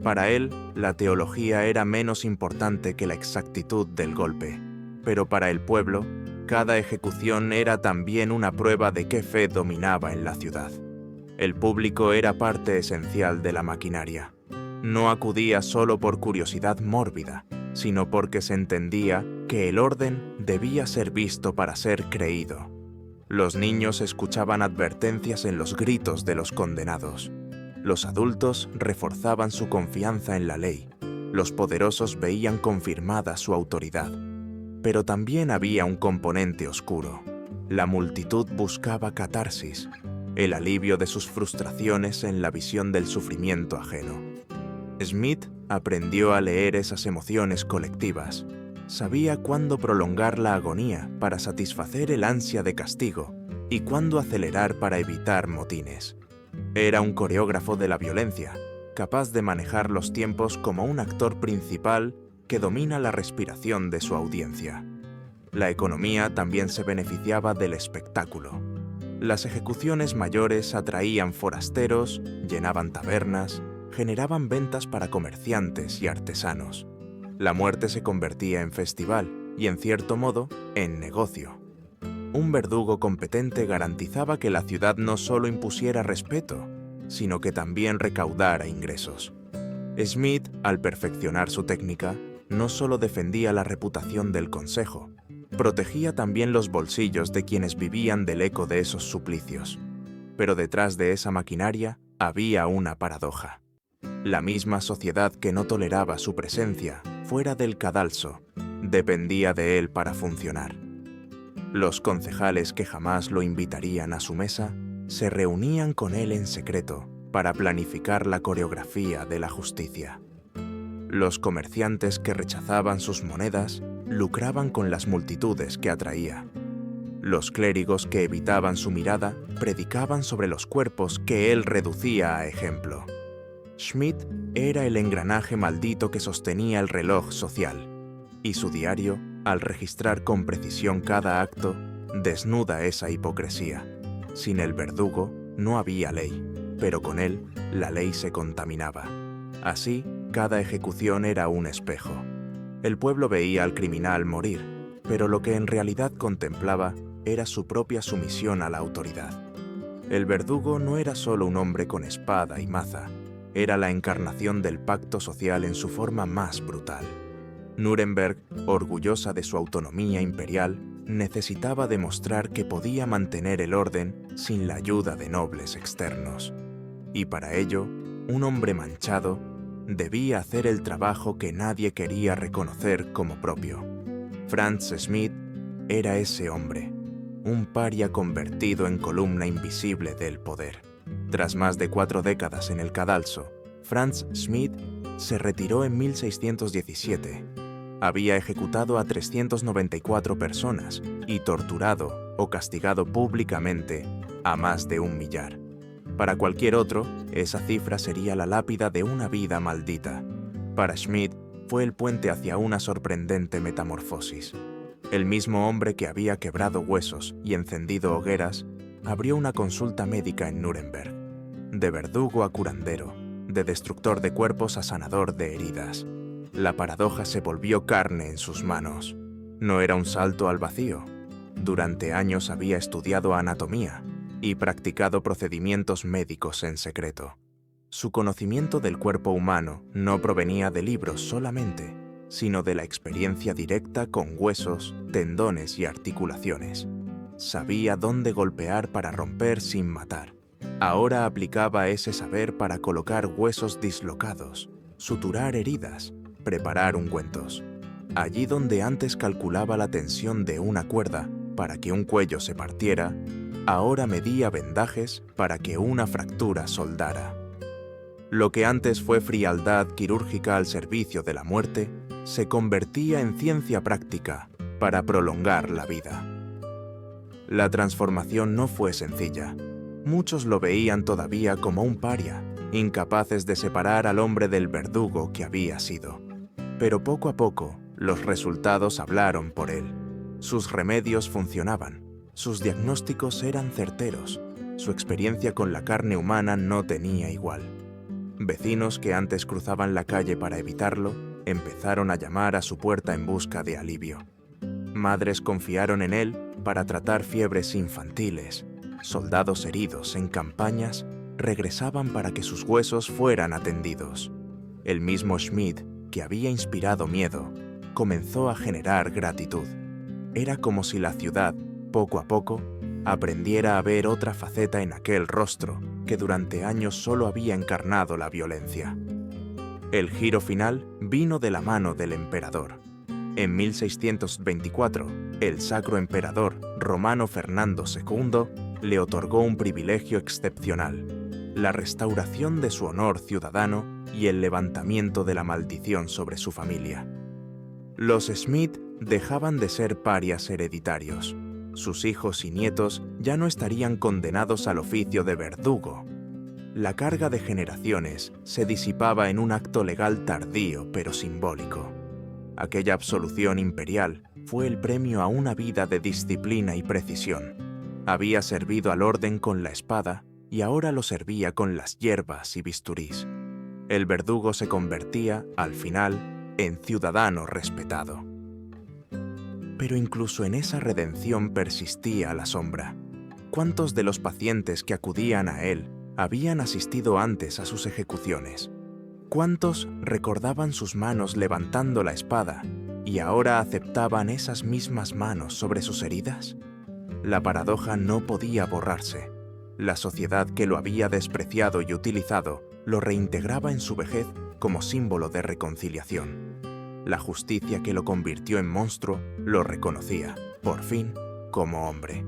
Para él, la teología era menos importante que la exactitud del golpe, pero para el pueblo, cada ejecución era también una prueba de qué fe dominaba en la ciudad. El público era parte esencial de la maquinaria. No acudía solo por curiosidad mórbida, sino porque se entendía que el orden debía ser visto para ser creído. Los niños escuchaban advertencias en los gritos de los condenados. Los adultos reforzaban su confianza en la ley. Los poderosos veían confirmada su autoridad. Pero también había un componente oscuro. La multitud buscaba catarsis, el alivio de sus frustraciones en la visión del sufrimiento ajeno. Smith aprendió a leer esas emociones colectivas. Sabía cuándo prolongar la agonía para satisfacer el ansia de castigo y cuándo acelerar para evitar motines. Era un coreógrafo de la violencia, capaz de manejar los tiempos como un actor principal que domina la respiración de su audiencia. La economía también se beneficiaba del espectáculo. Las ejecuciones mayores atraían forasteros, llenaban tabernas, generaban ventas para comerciantes y artesanos. La muerte se convertía en festival y, en cierto modo, en negocio. Un verdugo competente garantizaba que la ciudad no solo impusiera respeto, sino que también recaudara ingresos. Smith, al perfeccionar su técnica, no solo defendía la reputación del consejo, protegía también los bolsillos de quienes vivían del eco de esos suplicios. Pero detrás de esa maquinaria había una paradoja. La misma sociedad que no toleraba su presencia fuera del cadalso dependía de él para funcionar. Los concejales que jamás lo invitarían a su mesa se reunían con él en secreto para planificar la coreografía de la justicia. Los comerciantes que rechazaban sus monedas lucraban con las multitudes que atraía. Los clérigos que evitaban su mirada predicaban sobre los cuerpos que él reducía a ejemplo. Smith era el engranaje maldito que sostenía el reloj social, y su diario, al registrar con precisión cada acto, desnuda esa hipocresía. Sin el verdugo no había ley, pero con él la ley se contaminaba. Así, cada ejecución era un espejo. El pueblo veía al criminal morir, pero lo que en realidad contemplaba era su propia sumisión a la autoridad. El verdugo no era solo un hombre con espada y maza, era la encarnación del pacto social en su forma más brutal. Nuremberg, orgullosa de su autonomía imperial, necesitaba demostrar que podía mantener el orden sin la ayuda de nobles externos. Y para ello, un hombre manchado debía hacer el trabajo que nadie quería reconocer como propio. Franz Smith era ese hombre, un paria convertido en columna invisible del poder. Tras más de 4 décadas en el cadalso, Franz Smith se retiró en 1617. Había ejecutado a 394 personas y torturado o castigado públicamente a más de 1 millar. Para cualquier otro, esa cifra sería la lápida de una vida maldita. Para Smith, fue el puente hacia una sorprendente metamorfosis. El mismo hombre que había quebrado huesos y encendido hogueras, abrió una consulta médica en Nuremberg. De verdugo a curandero, de destructor de cuerpos a sanador de heridas. La paradoja se volvió carne en sus manos. No era un salto al vacío. Durante años había estudiado anatomía y practicado procedimientos médicos en secreto. Su conocimiento del cuerpo humano no provenía de libros solamente, sino de la experiencia directa con huesos, tendones y articulaciones. Sabía dónde golpear para romper sin matar. Ahora aplicaba ese saber para colocar huesos dislocados, suturar heridas, preparar ungüentos. Allí donde antes calculaba la tensión de una cuerda para que un cuello se partiera, ahora medía vendajes para que una fractura soldara. Lo que antes fue frialdad quirúrgica al servicio de la muerte, se convertía en ciencia práctica para prolongar la vida. La transformación no fue sencilla. Muchos lo veían todavía como un paria, incapaces de separar al hombre del verdugo que había sido. Pero poco a poco, los resultados hablaron por él. Sus remedios funcionaban, sus diagnósticos eran certeros, su experiencia con la carne humana no tenía igual. Vecinos que antes cruzaban la calle para evitarlo, empezaron a llamar a su puerta en busca de alivio. Madres confiaron en él para tratar fiebres infantiles. Soldados heridos en campañas regresaban para que sus huesos fueran atendidos. El mismo Schmid, que había inspirado miedo, comenzó a generar gratitud. Era como si la ciudad, poco a poco, aprendiera a ver otra faceta en aquel rostro que durante años solo había encarnado la violencia. El giro final vino de la mano del emperador. En 1624, el Sacro Emperador Romano Fernando II le otorgó un privilegio excepcional: la restauración de su honor ciudadano y el levantamiento de la maldición sobre su familia. Los Schmid dejaban de ser parias hereditarios. Sus hijos y nietos ya no estarían condenados al oficio de verdugo. La carga de generaciones se disipaba en un acto legal tardío pero simbólico. Aquella absolución imperial fue el premio a una vida de disciplina y precisión. Había servido al orden con la espada y ahora lo servía con las hierbas y bisturís. El verdugo se convertía, al final, en ciudadano respetado. Pero incluso en esa redención persistía la sombra. ¿Cuántos de los pacientes que acudían a él habían asistido antes a sus ejecuciones? ¿Cuántos recordaban sus manos levantando la espada y ahora aceptaban esas mismas manos sobre sus heridas? La paradoja no podía borrarse. La sociedad que lo había despreciado y utilizado lo reintegraba en su vejez como símbolo de reconciliación. La justicia que lo convirtió en monstruo lo reconocía, por fin, como hombre.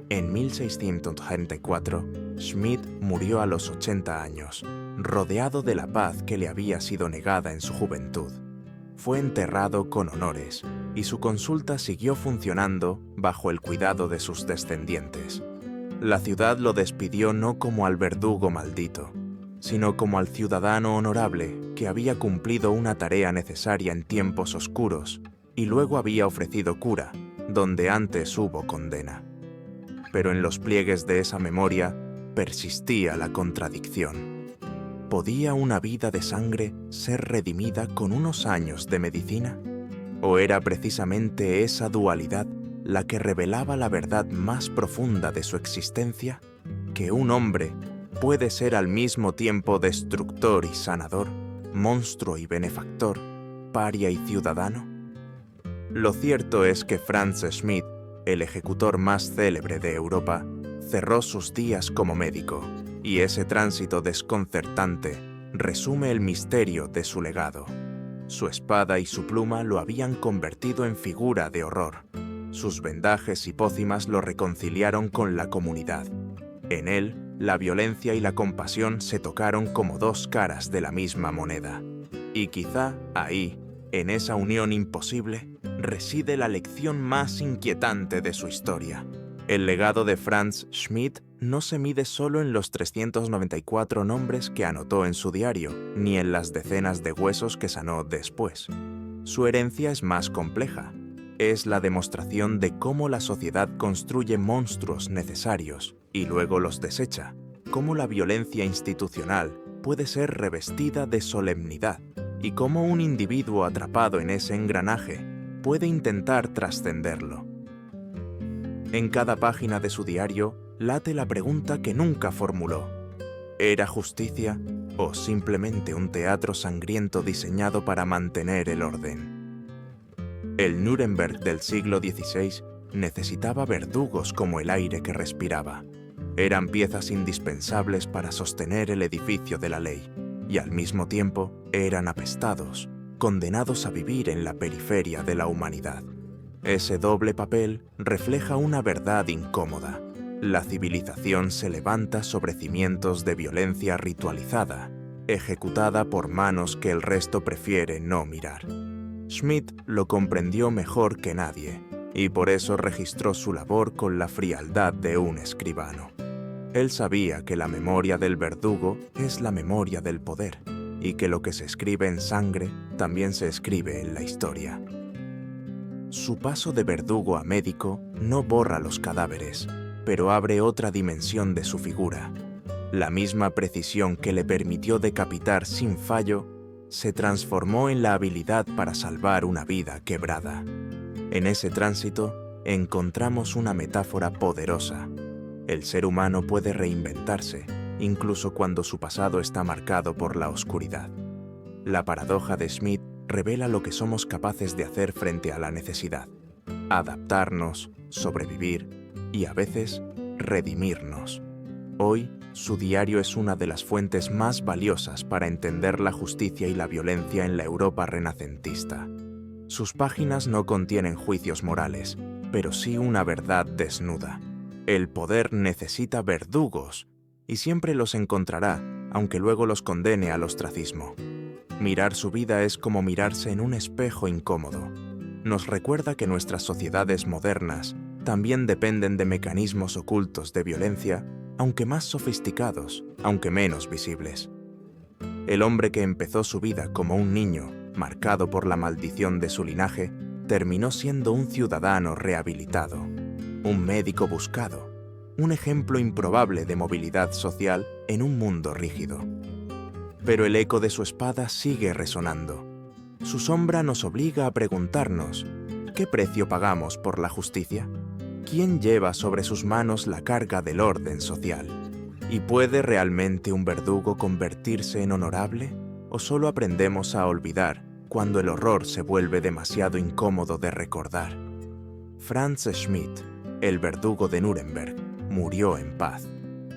En 1634, Schmid murió a los 80 años, rodeado de la paz que le había sido negada en su juventud. Fue enterrado con honores y su consulta siguió funcionando bajo el cuidado de sus descendientes. La ciudad lo despidió no como al verdugo maldito, sino como al ciudadano honorable que había cumplido una tarea necesaria en tiempos oscuros y luego había ofrecido cura donde antes hubo condena. Pero en los pliegues de esa memoria persistía la contradicción. ¿Podía una vida de sangre ser redimida con unos años de medicina? ¿O era precisamente esa dualidad la que revelaba la verdad más profunda de su existencia? ¿Que un hombre puede ser al mismo tiempo destructor y sanador, monstruo y benefactor, paria y ciudadano? Lo cierto es que Franz Schmid, el ejecutor más célebre de Europa, cerró sus días como médico, y ese tránsito desconcertante resume el misterio de su legado. Su espada y su pluma lo habían convertido en figura de horror. Sus vendajes y pócimas lo reconciliaron con la comunidad. En él, la violencia y la compasión se tocaron como dos caras de la misma moneda. Y quizá ahí, en esa unión imposible, reside la lección más inquietante de su historia. El legado de Franz Schmid no se mide solo en los 394 nombres que anotó en su diario, ni en las decenas de huesos que sanó después. Su herencia es más compleja. Es la demostración de cómo la sociedad construye monstruos necesarios y luego los desecha, cómo la violencia institucional puede ser revestida de solemnidad y cómo un individuo atrapado en ese engranaje puede intentar trascenderlo. En cada página de su diario late la pregunta que nunca formuló: ¿era justicia o simplemente un teatro sangriento diseñado para mantener el orden? El Nuremberg del siglo XVI necesitaba verdugos como el aire que respiraba. Eran piezas indispensables para sostener el edificio de la ley, y al mismo tiempo eran apestados, condenados a vivir en la periferia de la humanidad. Ese doble papel refleja una verdad incómoda. La civilización se levanta sobre cimientos de violencia ritualizada, ejecutada por manos que el resto prefiere no mirar. Schmidt lo comprendió mejor que nadie, y por eso registró su labor con la frialdad de un escribano. Él sabía que la memoria del verdugo es la memoria del poder, y que lo que se escribe en sangre también se escribe en la historia. Su paso de verdugo a médico no borra los cadáveres, pero abre otra dimensión de su figura. La misma precisión que le permitió decapitar sin fallo se transformó en la habilidad para salvar una vida quebrada. En ese tránsito encontramos una metáfora poderosa. El ser humano puede reinventarse, incluso cuando su pasado está marcado por la oscuridad. La paradoja de Schmidt revela lo que somos capaces de hacer frente a la necesidad: adaptarnos, sobrevivir y, a veces, redimirnos. Hoy, su diario es una de las fuentes más valiosas para entender la justicia y la violencia en la Europa renacentista. Sus páginas no contienen juicios morales, pero sí una verdad desnuda. El poder necesita verdugos, y siempre los encontrará, aunque luego los condene al ostracismo. Mirar su vida es como mirarse en un espejo incómodo. Nos recuerda que nuestras sociedades modernas también dependen de mecanismos ocultos de violencia, aunque más sofisticados, aunque menos visibles. El hombre que empezó su vida como un niño, marcado por la maldición de su linaje, terminó siendo un ciudadano rehabilitado, un médico buscado, un ejemplo improbable de movilidad social en un mundo rígido. Pero el eco de su espada sigue resonando. Su sombra nos obliga a preguntarnos: ¿qué precio pagamos por la justicia? ¿Quién lleva sobre sus manos la carga del orden social? ¿Y puede realmente un verdugo convertirse en honorable? ¿O solo aprendemos a olvidar cuando el horror se vuelve demasiado incómodo de recordar? Franz Schmidt, el verdugo de Nuremberg, murió en paz,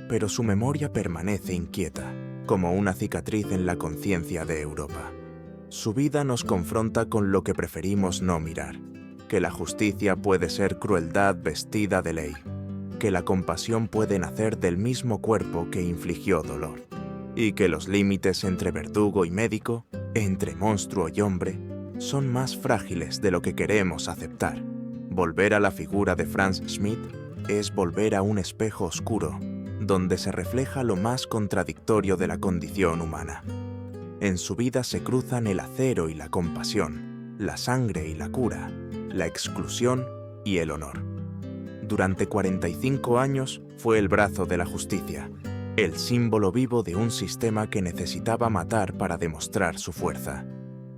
pero su memoria permanece inquieta, como una cicatriz en la conciencia de Europa. Su vida nos confronta con lo que preferimos no mirar: que la justicia puede ser crueldad vestida de ley, que la compasión puede nacer del mismo cuerpo que infligió dolor, y que los límites entre verdugo y médico, entre monstruo y hombre, son más frágiles de lo que queremos aceptar. Volver a la figura de Franz Schmidt es volver a un espejo oscuro, donde se refleja lo más contradictorio de la condición humana. En su vida se cruzan el acero y la compasión, la sangre y la cura, la exclusión y el honor. Durante 45 años fue el brazo de la justicia, el símbolo vivo de un sistema que necesitaba matar para demostrar su fuerza.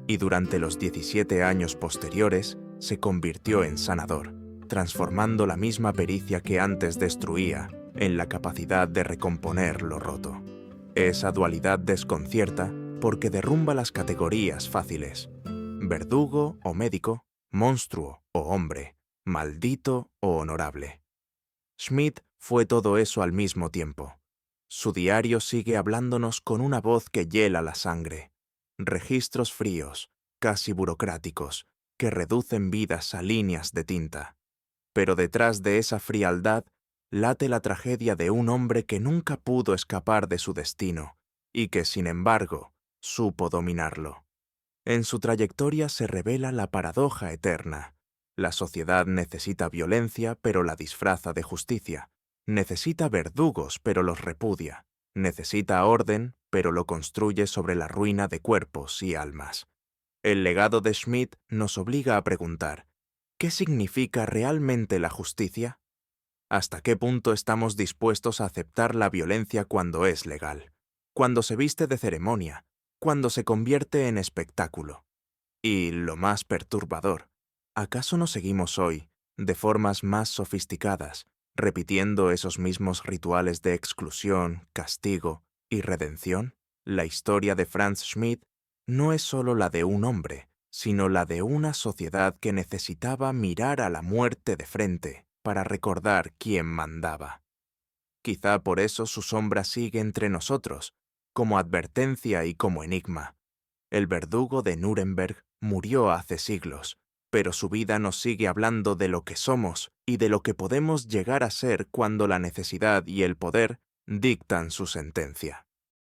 Y durante los 17 años posteriores se convirtió en sanador, transformando la misma pericia que antes destruía en la capacidad de recomponer lo roto. Esa dualidad desconcierta porque derrumba las categorías fáciles: verdugo o médico, monstruo o hombre, maldito o honorable. Schmidt fue todo eso al mismo tiempo. Su diario sigue hablándonos con una voz que hiela la sangre. Registros fríos, casi burocráticos, que reducen vidas a líneas de tinta. Pero detrás de esa frialdad late la tragedia de un hombre que nunca pudo escapar de su destino y que, sin embargo, supo dominarlo. En su trayectoria se revela la paradoja eterna. La sociedad necesita violencia, pero la disfraza de justicia. Necesita verdugos, pero los repudia. Necesita orden, pero lo construye sobre la ruina de cuerpos y almas. El legado de Schmidt nos obliga a preguntar: ¿qué significa realmente la justicia? ¿Hasta qué punto estamos dispuestos a aceptar la violencia cuando es legal? Cuando se viste de ceremonia, cuando se convierte en espectáculo. Y, lo más perturbador, ¿acaso no seguimos hoy, de formas más sofisticadas, repitiendo esos mismos rituales de exclusión, castigo y redención? La historia de Franz Schmidt no es solo la de un hombre, sino la de una sociedad que necesitaba mirar a la muerte de frente para recordar quién mandaba. Quizá por eso su sombra sigue entre nosotros, como advertencia y como enigma. El verdugo de Nuremberg murió hace siglos, pero su vida nos sigue hablando de lo que somos y de lo que podemos llegar a ser cuando la necesidad y el poder dictan su sentencia.